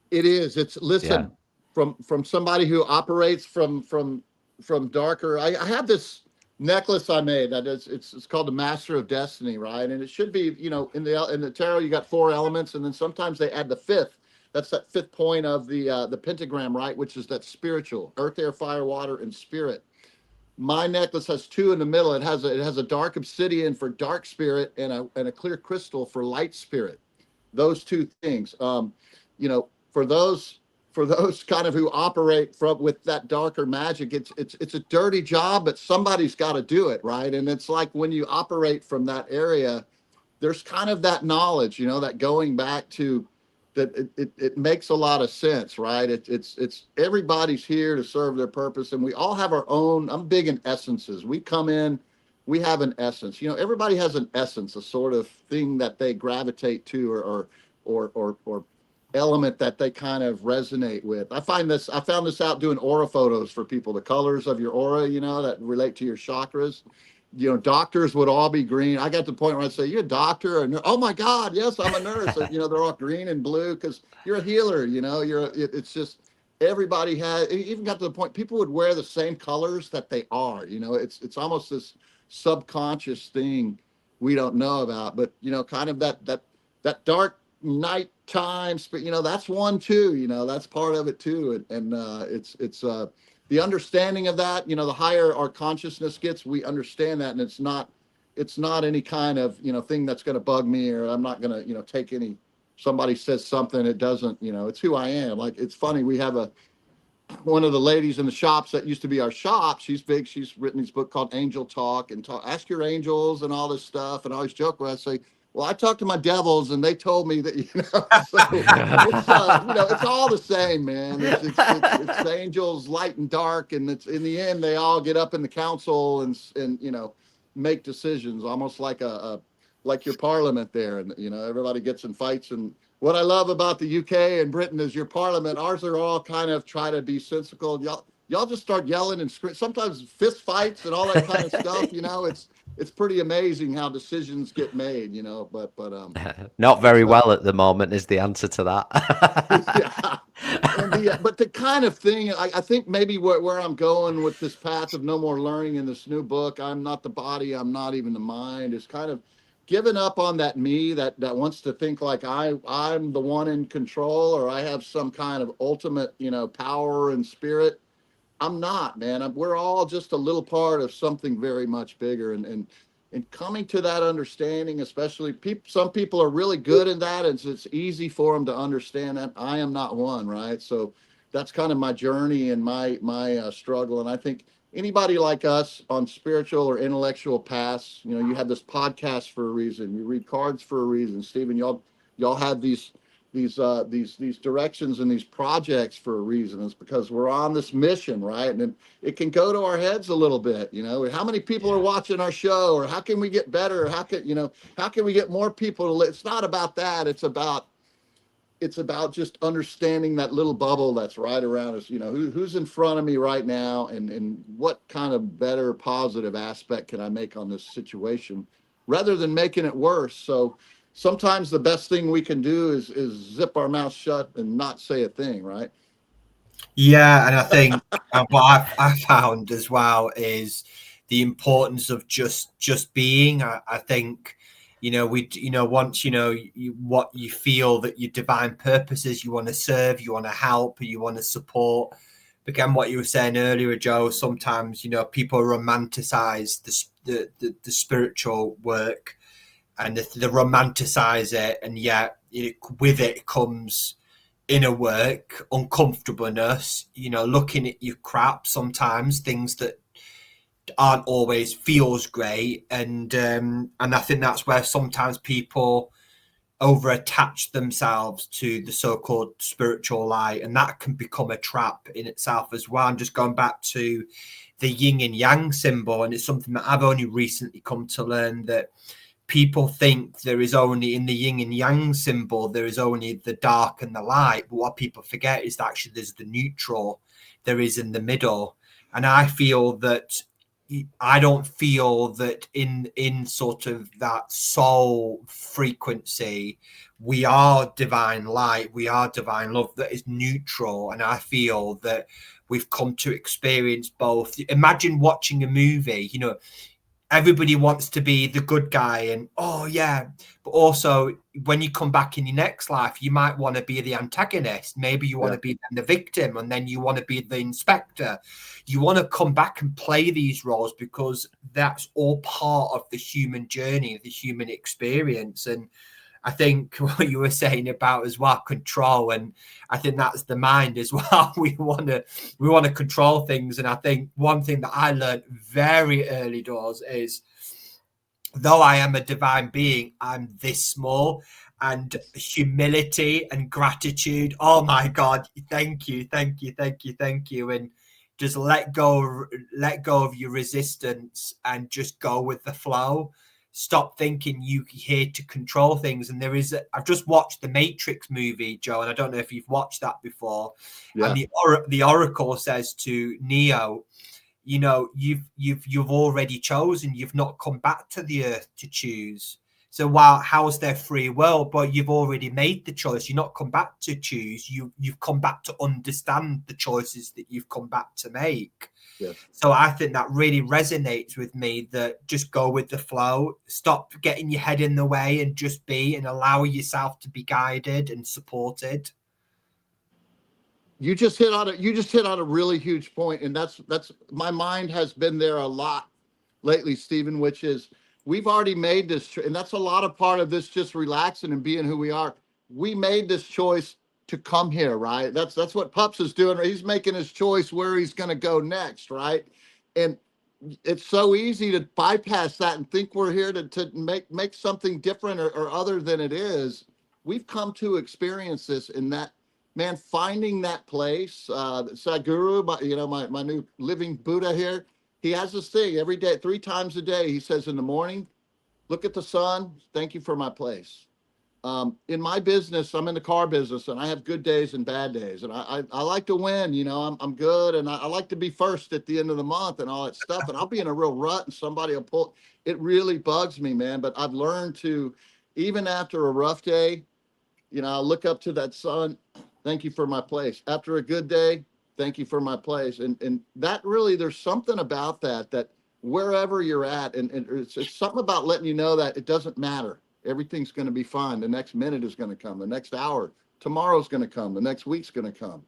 It is. It's Yeah. listen from somebody who operates from darker. I have this necklace I made that is it's called the Master of Destiny, right? And it should be, you know, in the tarot you got 4 elements, and then sometimes they add the 5th. That's that 5th point of the pentagram, right? Which is that spiritual, earth, air, fire, water, and spirit. My necklace has 2 in the middle. It has a dark obsidian for dark spirit and a clear crystal for light spirit. Those 2 things. You know, for those kind of who operate with that darker magic, it's a dirty job, but somebody's got to do it, right? And it's like when you operate from that area, there's kind of that knowledge, you know, that going back to that it makes a lot of sense, right? It's everybody's here to serve their purpose, and we all have our own. I'm big in essences. We come in, we have an essence. You know, everybody has an essence, a sort of thing that they gravitate to, or element that they kind of resonate with. I found this out doing aura photos for people, the colors of your aura, you know, that relate to your chakras. You know, doctors would all be green. I got to the point where I'd say, "You're a doctor?" And oh my God, yes, I'm a nurse. You know, they're all green and blue because you're a healer. You know, it's just everybody had. It even got to the point people would wear the same colors that they are. You know, it's almost this subconscious thing we don't know about. But you know, kind of that dark nighttime, you know, that's one too. You know, that's part of it too. And it's the understanding of that, you know, the higher our consciousness gets, we understand that. And it's not any kind of, you know, thing that's going to bug me, or I'm not going to, you know, take any, somebody says something, it doesn't, you know, it's who I am. Like, it's funny. We have one of the ladies in the shops that used to be our shop. She's big. She's written this book called Angel Talk, and Ask Your Angels and all this stuff. And I always joke when I say, well, I talked to my devils and they told me that, you know, so it's, you know, it's all the same, man. It's angels, light and dark. And it's, in the end, they all get up in the council and you know, make decisions almost like like your parliament there. And, you know, everybody gets in fights. And what I love about the UK and Britain is your parliament, ours are all kind of try to be sensical. Y'all just start yelling and screaming, sometimes fist fights and all that kind of stuff. You know, it's pretty amazing how decisions get made, you know, but not very well at the moment is the answer to that. Yeah. And but the kind of thing, I think maybe where I'm going with this path of no more learning in this new book, I'm not the body, I'm not even the mind, is kind of giving up on that me that wants to think like I'm the one in control, or I have some kind of ultimate, you know, power and spirit. I'm not, man. We're all just a little part of something very much bigger, and coming to that understanding, especially some people are really good in that, and it's easy for them to understand that. I am not one, right? So that's kind of my journey and my struggle. And I think anybody like us on spiritual or intellectual paths, you know, you have this podcast for a reason. You read cards for a reason. Stephen, y'all have these directions and these projects for a reason. It's because we're on this mission, right? And it can go to our heads a little bit, you know, how many people are watching our show, or how can we get better? How can we get more people to it's not about that. It's about just understanding that little bubble that's right around us, you know, who's in front of me right now, and what kind of better positive aspect can I make on this situation rather than making it worse. So sometimes the best thing we can do is zip our mouth shut and not say a thing, right? Yeah, and I think what I found as well is the importance of just being. I think Once what you feel that your divine purpose is, you want to serve, you want to help, you want to support. Again, what you were saying earlier, Joe, sometimes people romanticize the spiritual work, and they romanticize it, and yet with it comes inner work, uncomfortableness, looking at your crap sometimes, things that aren't always feels great, and I think that's where sometimes people over attach themselves to the so-called spiritual light, and that can become a trap in itself as well. I'm just going back to the yin and yang symbol, and it's something that I've only recently come to learn, that people think there is only in the yin and yang symbol, there is only the dark and the light, but what people forget is that actually there's the neutral, there is in the middle. And I don't feel that in sort of that soul frequency, we are divine light, we are divine love that is neutral. And I feel that we've come to experience both. Imagine watching a movie, everybody wants to be the good guy, and but also when you come back in your next life, you might want to be the antagonist. Maybe you want to be the victim, and then you want to be the inspector. You want to come back and play these roles, because that's all part of the human journey, the human experience. And I think what you were saying about as well, control, and I think that's the mind as well. We want to control things, and I think one thing that I learned very early doors is, though I am a divine being, I'm this small, and humility and gratitude. Oh my God, thank you, and just let go of your resistance and just go with the flow. Stop thinking you're here to control things. And I've just watched the Matrix movie, Joe, and I don't know if you've watched that before. Yeah. And the Oracle says to Neo, you've already chosen. You've not come back to the earth to choose. So how's there free will? But you've already made the choice. You've not come back to choose. You've come back to understand the choices that you've come back to make. Yes. So I think that really resonates with me, that just go with the flow, stop getting your head in the way, and just be, and allow yourself to be guided and supported. You just hit on a really huge point, and that's my mind has been there a lot lately, Stephen, which is we've already made this, and that's a lot of part of this, just relaxing and being who we are. We made this choice to come here, right? That's what Pups is doing. He's making his choice where he's going to go next, right? And it's so easy to bypass that and think we're here to make something different or other than it is. We've come to experience this in that, man, finding that place. Sadhguru, my new living Buddha here, he has this thing every day, 3 times a day. He says in the morning, look at the sun, thank you for my place. In my business, I'm in the car business, and I have good days and bad days, and I like to win. I'm good, and I like to be first at the end of the month and all that stuff. And I'll be in a real rut, and somebody will pull. It really bugs me, man. But I've learned to, even after a rough day, I'll look up to that sun. Thank you for my place. After a good day, thank you for my place. And that really, there's something about that wherever you're at, and it's something about letting you know that it doesn't matter. Everything's going to be fine. The next minute is going to come. The next hour, tomorrow's going to come. The next week's going to come.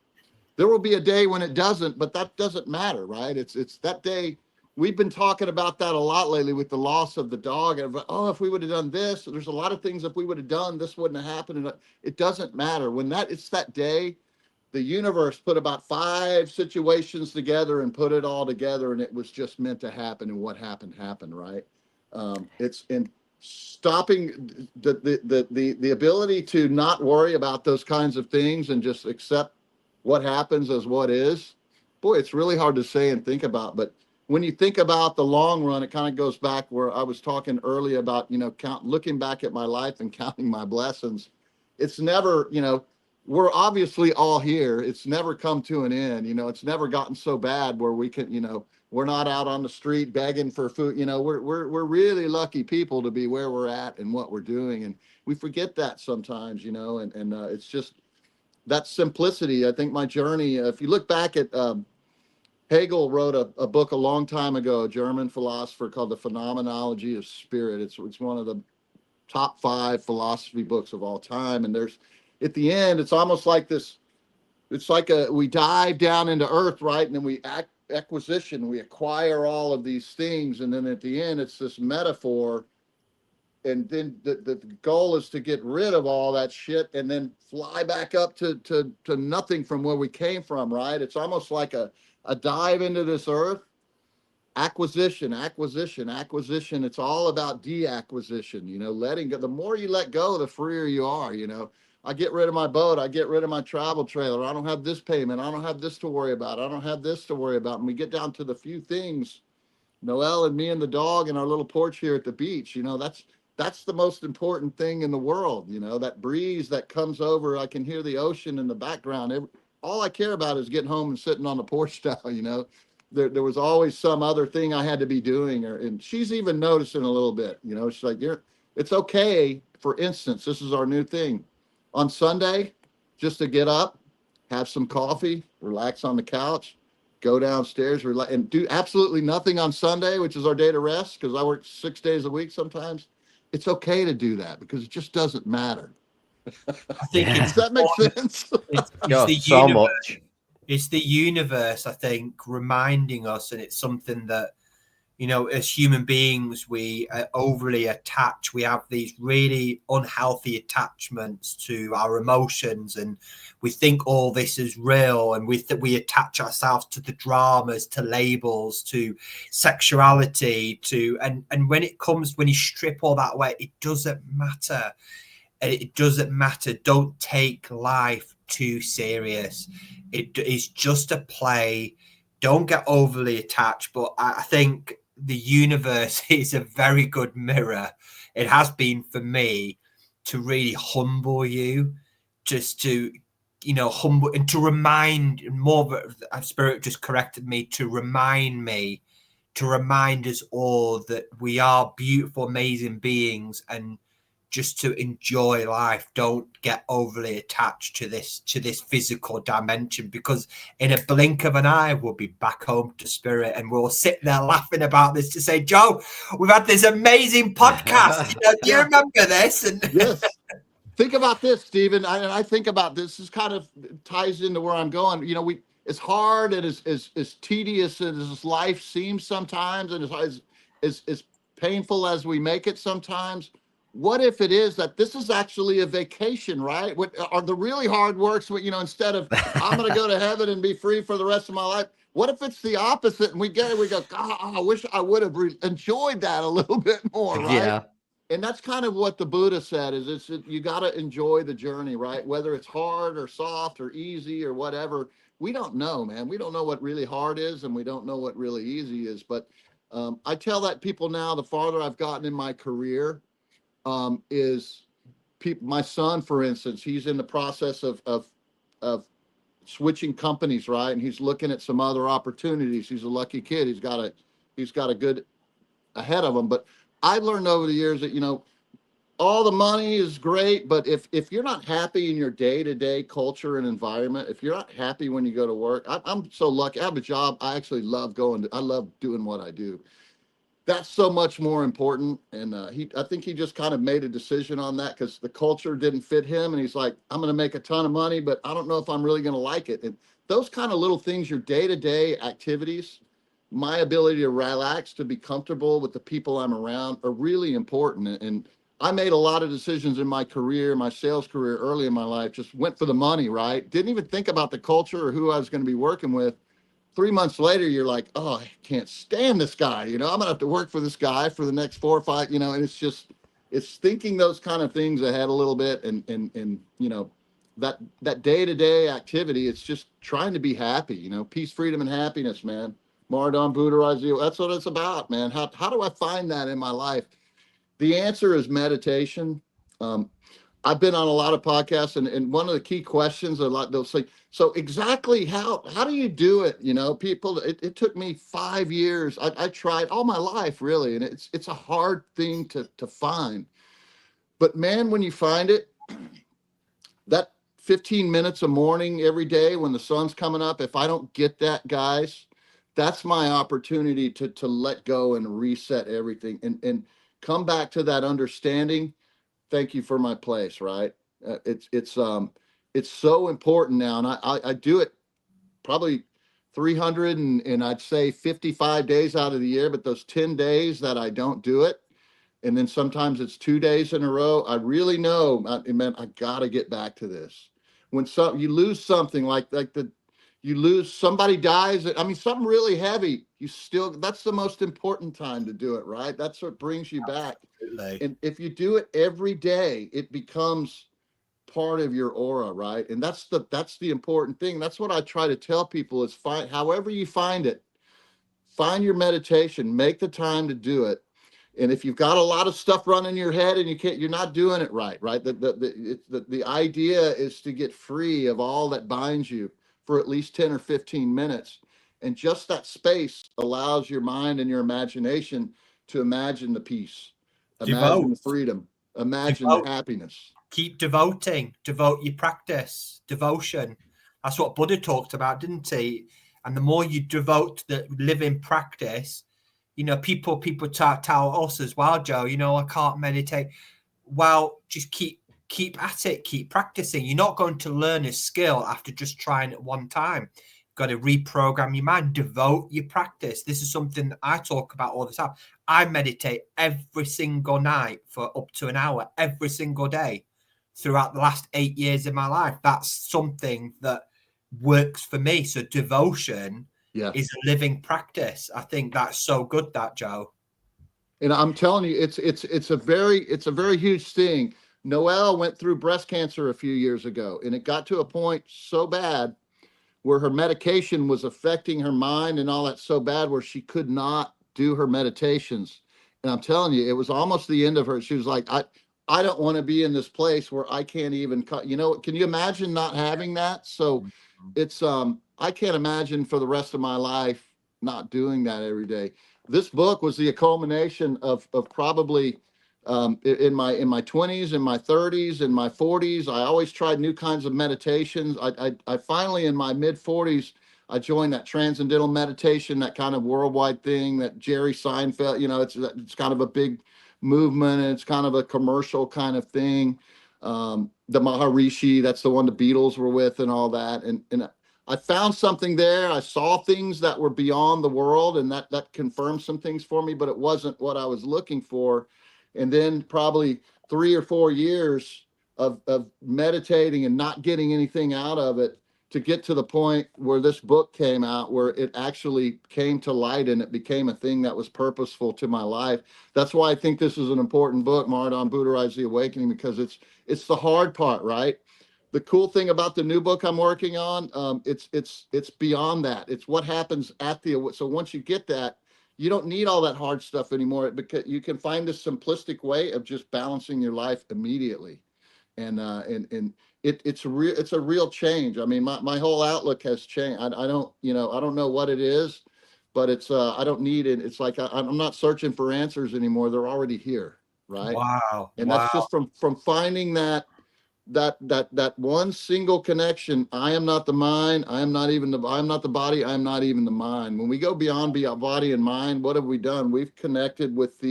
There will be a day when it doesn't, but that doesn't matter, right? It's that day. We've been talking about that a lot lately with the loss of the dog. And if we would have done this, there's a lot of things, if we would have done, this wouldn't have happened. And it doesn't matter. When it's that day, the universe put about 5 situations together and put it all together, and it was just meant to happen. And what happened, right? It's in stopping the ability to not worry about those kinds of things and just accept what happens as what is. Boy, it's really hard to say and think about, but when you think about the long run, it kind of goes back where I was talking earlier about, looking back at my life and counting my blessings. It's never, we're obviously all here. It's never come to an end. It's never gotten so bad where we can, we're not out on the street begging for food. We're really lucky people to be where we're at and what we're doing. And we forget that sometimes, and it's just that simplicity. I think my journey, if you look back at, Hegel wrote a book a long time ago, a German philosopher, called The Phenomenology of Spirit. It's one of the top 5 philosophy books of all time. And there's, at the end, it's almost like this, it's like we dive down into earth, right? And then we acquisition, we acquire all of these things. And then at the end, it's this metaphor. And then the goal is to get rid of all that shit and then fly back up to nothing from where we came from, right? It's almost like a dive into this earth. Acquisition. It's all about deacquisition, letting go. The more you let go, the freer you are. I get rid of my boat, I get rid of my travel trailer, I don't have this payment, I don't have this to worry about, I don't have this to worry about. And we get down to the few things, Noelle and me and the dog and our little porch here at the beach, that's the most important thing in the world. That breeze that comes over, I can hear the ocean in the background. All I care about is getting home and sitting on the porch now. There was always some other thing I had to be doing, and she's even noticing a little bit. She's like, it's okay. For instance, this is our new thing on Sunday, just to get up, have some coffee, relax on the couch, go downstairs, relax, and do absolutely nothing on Sunday, which is our day to rest, because I work 6 days a week sometimes. It's okay to do that because it just doesn't matter. I think Does that make sense? It's the so much. It's the universe, I think, reminding us, and it's something that, as human beings, we are overly attached. We have these really unhealthy attachments to our emotions, and we think all this is real, and we attach ourselves to the dramas, to labels, to sexuality, and when you strip all that away, it doesn't matter. It doesn't matter. Don't take life too serious. It is just a play. Don't get overly attached. But I think the universe is a very good mirror. It has been for me to really humble you, just to, humble, and to remind more. Spirit just corrected me to remind us all that we are beautiful, amazing beings, and just to enjoy life. Don't get overly attached to this physical dimension, because in a blink of an eye we'll be back home to spirit, and we'll sit there laughing about this to say, Joe, we've had this amazing podcast. Do you remember this? And yes. Think about this, Stephen. I think about this kind of ties into where I'm going. As hard and as tedious as life seems sometimes, and as painful as we make it sometimes, what if it is that this is actually a vacation, right? What are the really hard works? Instead of I'm going to go to heaven and be free for the rest of my life. What if it's the opposite? And we go, God, I wish I would have enjoyed that a little bit more, right? Yeah. And that's kind of what the Buddha said, you got to enjoy the journey, right? Whether it's hard or soft or easy or whatever, we don't know, man. We don't know what really hard is, and we don't know what really easy is. But I tell that people now, the farther I've gotten in my career, is people. My son, for instance, he's in the process of switching companies, right? And he's looking at some other opportunities. He's a lucky kid. He's got a good ahead of him. But I learned over the years that all the money is great, but if you're not happy in your day-to-day culture and environment, if you're not happy when you go to work, I'm so lucky. I have a job I actually love I love doing what I do. That's so much more important. And I think he just kind of made a decision on that because the culture didn't fit him. And he's like, I'm going to make a ton of money, but I don't know if I'm really going to like it. And those kind of little things, your day-to-day activities, my ability to relax, to be comfortable with the people I'm around, are really important. And I made a lot of decisions in my career, my sales career early in my life, just went for the money, right? Didn't even think about the culture or who I was going to be working with. 3 months later, you're like, oh, I can't stand this guy. I'm going to have to work for this guy for the next 4 or 5, and it's thinking those kind of things ahead a little bit. And that day-to-day activity, it's just trying to be happy, peace, freedom, and happiness, man. Mardon Buddha, that's what it's about, man. How do I find that in my life? The answer is meditation. I've been on a lot of podcasts, and one of the key questions, they'll say, so exactly how do you do it? People, it took me 5 years. I tried all my life, really, and it's a hard thing to find. But man, when you find it, that 15 minutes a morning every day when the sun's coming up, if I don't get that, guys, that's my opportunity to let go and reset everything and come back to that understanding thank you for my place, right? It's so important now, and I do it probably 300 and I'd say 55 days out of the year, but those 10 days that I don't do it, and then sometimes it's 2 days in a row, I really know, man, I gotta get back to this. When you lose something you lose, somebody dies, I mean, something really heavy, that's the most important time to do it, right? That's what brings you back. Absolutely. And if you do it every day, it becomes part of your aura, right? And that's the important thing. That's what I try to tell people is however you find it, find your meditation, make the time to do it. And if you've got a lot of stuff running in your head and you're not doing it right? The idea is to get free of all that binds you for at least 10 or 15 minutes. And just that space allows your mind and your imagination to imagine the peace, imagine the freedom, imagine the happiness. Keep devoting, devote your practice, devotion. That's what Buddha talked about, didn't he? And the more you devote the living practice, you know, people tell us as well, Joe, you know, I can't meditate. Well, just keep at it, keep practicing. You're not going to learn a skill after just trying it one time. You've got to reprogram your mind, devote your practice. This is something that I talk about all the time. I meditate every single night for up to an hour, every single day throughout the last 8 years of my life. That's something that works for me. So devotion is a living practice. I think that's so good, that, Joe. And I'm telling you, it's a very huge thing. Noelle went through breast cancer a few years ago, and it got to a point so bad where her medication was affecting her mind and all that so bad where she could not do her meditations. And I'm telling you, it was almost the end of her. She was like, I don't want to be in this place where I can't even cut, you know, can you imagine not having that? So it's, I can't imagine for the rest of my life not doing that every day. This book was the culmination of probably in my 20s, in my 30s, in my 40s. I always tried new kinds of meditations. I finally, in my mid 40s, I joined that transcendental meditation, that kind of worldwide thing that Jerry Seinfeld, you know, it's kind of a big movement, and it's kind of a commercial kind of thing. The Maharishi, that's the one the Beatles were with and all that. And I found something there. I saw things that were beyond the world, and that confirmed some things for me, but it wasn't what I was looking for. And then probably 3 or 4 years of meditating and not getting anything out of it to get to the point where this book came out, where it actually came to light and it became a thing that was purposeful to my life. That's why I think this is an important book, Mardon, Buddha Rise the Awakening, because it's the hard part, right? The cool thing about the new book I'm working on, it's beyond that. It's what happens so once you get that, you don't need all that hard stuff anymore, because you can find a simplistic way of just balancing your life immediately. And it's a real change. I mean, my whole outlook has changed. I don't know what it is, but it's I don't need it. It's like I'm not searching for answers anymore. They're already here, right? Wow. And that's just from finding that one single connection. I am not the mind. I'm not the body. I'm not even the mind. When we go beyond body and mind, what have we done? We've connected with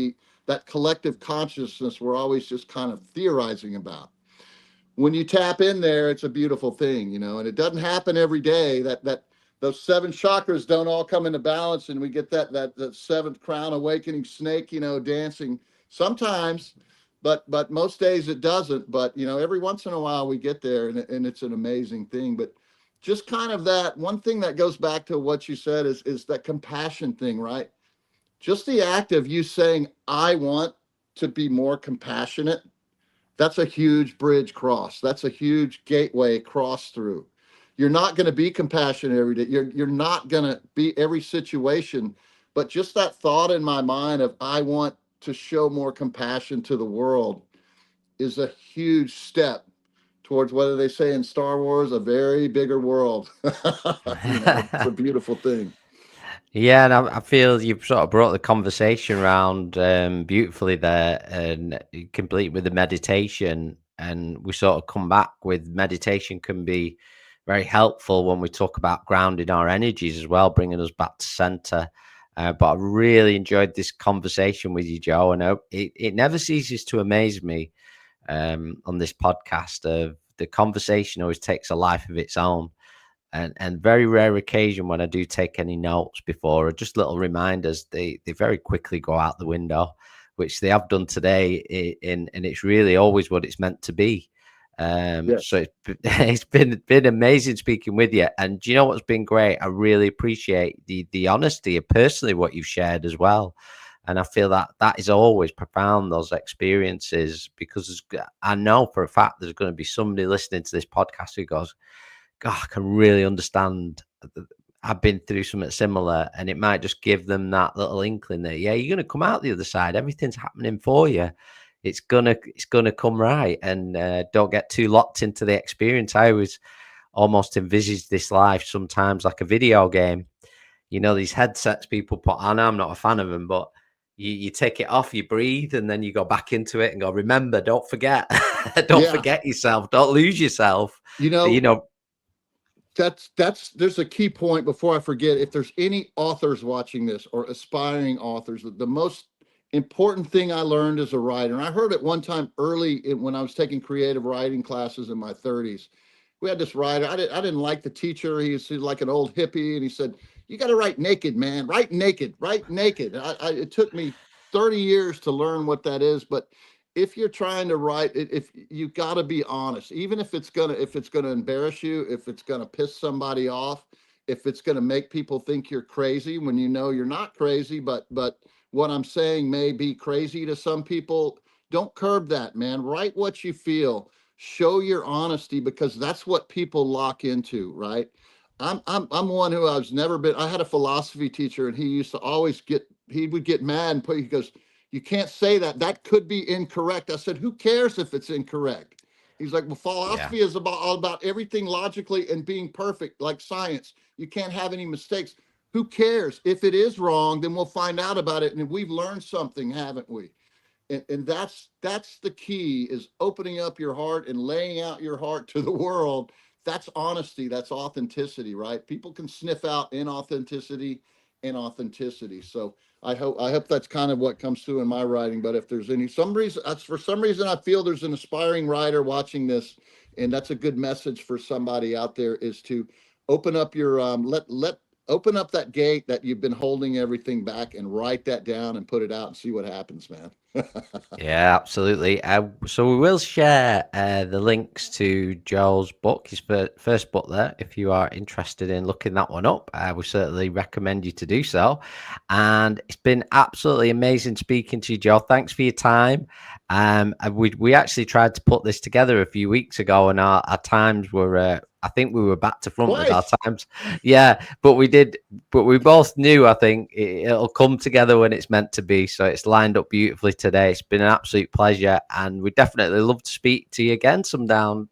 that collective consciousness we're always just kind of theorizing about. When you tap in there, it's a beautiful thing, you know, and it doesn't happen every day. That those 7 chakras don't all come into balance, and we get that 7th crown awakening snake, you know, dancing sometimes, but most days it doesn't. But you know, every once in a while we get there, and it's an amazing thing. But just kind of that one thing that goes back to what you said is that compassion thing, right? Just the act of you saying, I want to be more compassionate. That's a huge bridge cross. That's a huge gateway cross through. You're not going to be compassionate every day. You're not going to be every situation, but just that thought in my mind of I want to show more compassion to the world is a huge step towards, whether they say in Star Wars, a very bigger world. It's a beautiful thing. Yeah, and I feel you've sort of brought the conversation around beautifully there, and complete with the meditation. And we sort of come back with meditation can be very helpful when we talk about grounding our energies as well, bringing us back to center. But I really enjoyed this conversation with you, Joe, and it never ceases to amaze me on this podcast of the conversation always takes a life of its own. And very rare occasion when I do take any notes before, or just little reminders, they very quickly go out the window, which they have done today. And it's really always what it's meant to be. Yes. So it's been amazing speaking with you. And do you know what's been great? I really appreciate the honesty of personally what you've shared as well. And I feel that is always profound, those experiences, because I know for a fact there's going to be somebody listening to this podcast who goes, God, I can really understand. I've been through something similar, and it might just give them that little inkling that, yeah, you're going to come out the other side. Everything's happening for you. It's gonna come right, and don't get too locked into the experience. I always almost envisage this life sometimes like a video game. You know, these headsets people put on. I'm not a fan of them, but you take it off, you breathe, and then you go back into it and go, remember, don't forget, don't forget yourself, don't lose yourself. You know, that's there's a key point before I forget. If there's any authors watching this or aspiring authors, the most important thing I learned as a writer, and I heard it one time when I was taking creative writing classes in my 30s. We had this writer. I didn't like the teacher. He's like an old hippie, and he said, "You got to write naked, man. Write naked. Write naked." It took me 30 years to learn what that is, but if you're trying to write, if you got to be honest, even if it's gonna embarrass you, if it's gonna piss somebody off, if it's gonna make people think you're crazy when you know you're not crazy, but what I'm saying may be crazy to some people. Don't curb that, man. Write what you feel. Show your honesty, because that's what people lock into, right? I'm one who I've never been. I had a philosophy teacher, and he used to always he would get mad and he goes, "You can't say that. That could be incorrect." I said, "Who cares if it's incorrect?" He's like, "Well, philosophy is all about everything logically and being perfect, like science. You can't have any mistakes. Who cares? If it is wrong, then we'll find out about it. And we've learned something, haven't we?" And that's the key, is opening up your heart and laying out your heart to the world. That's honesty. That's authenticity, right? People can sniff out inauthenticity and authenticity. So I hope that's kind of what comes through in my writing. But if there's for some reason, I feel there's an aspiring writer watching this, and that's a good message for somebody out there, is to open up your open up that gate that you've been holding everything back, and write that down and put it out and see what happens, man. Yeah, absolutely. So we will share the links to Joel's book, his first book there. If you are interested in looking that one up, I would certainly recommend you to do so. And it's been absolutely amazing speaking to you, Joel. Thanks for your time. And we actually tried to put this together a few weeks ago, and our times were I think we were back to front with our times. Yeah, but we did. But we both knew, I think, it'll come together when it's meant to be. So it's lined up beautifully today. It's been an absolute pleasure, and we definitely love to speak to you again somewhere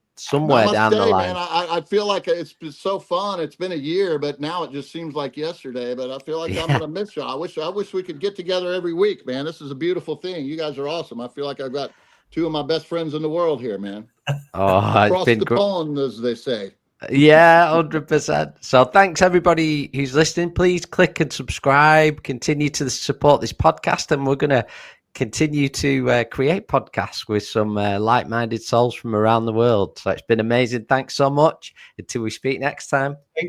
down the line. Man, I feel like it's been so fun. It's been a year, but now it just seems like yesterday. But I feel like I'm gonna miss you. I wish we could get together every week, man. This is a beautiful thing. You guys are awesome. I feel like I've got two of my best friends in the world here, man. Across the pond, as they say. Yeah, 100%. So thanks everybody who's listening. Please click and subscribe. Continue to support this podcast, and we're going to continue to create podcasts with some like-minded souls from around the world. So it's been amazing. Thanks so much. Until we speak next time. Thank you.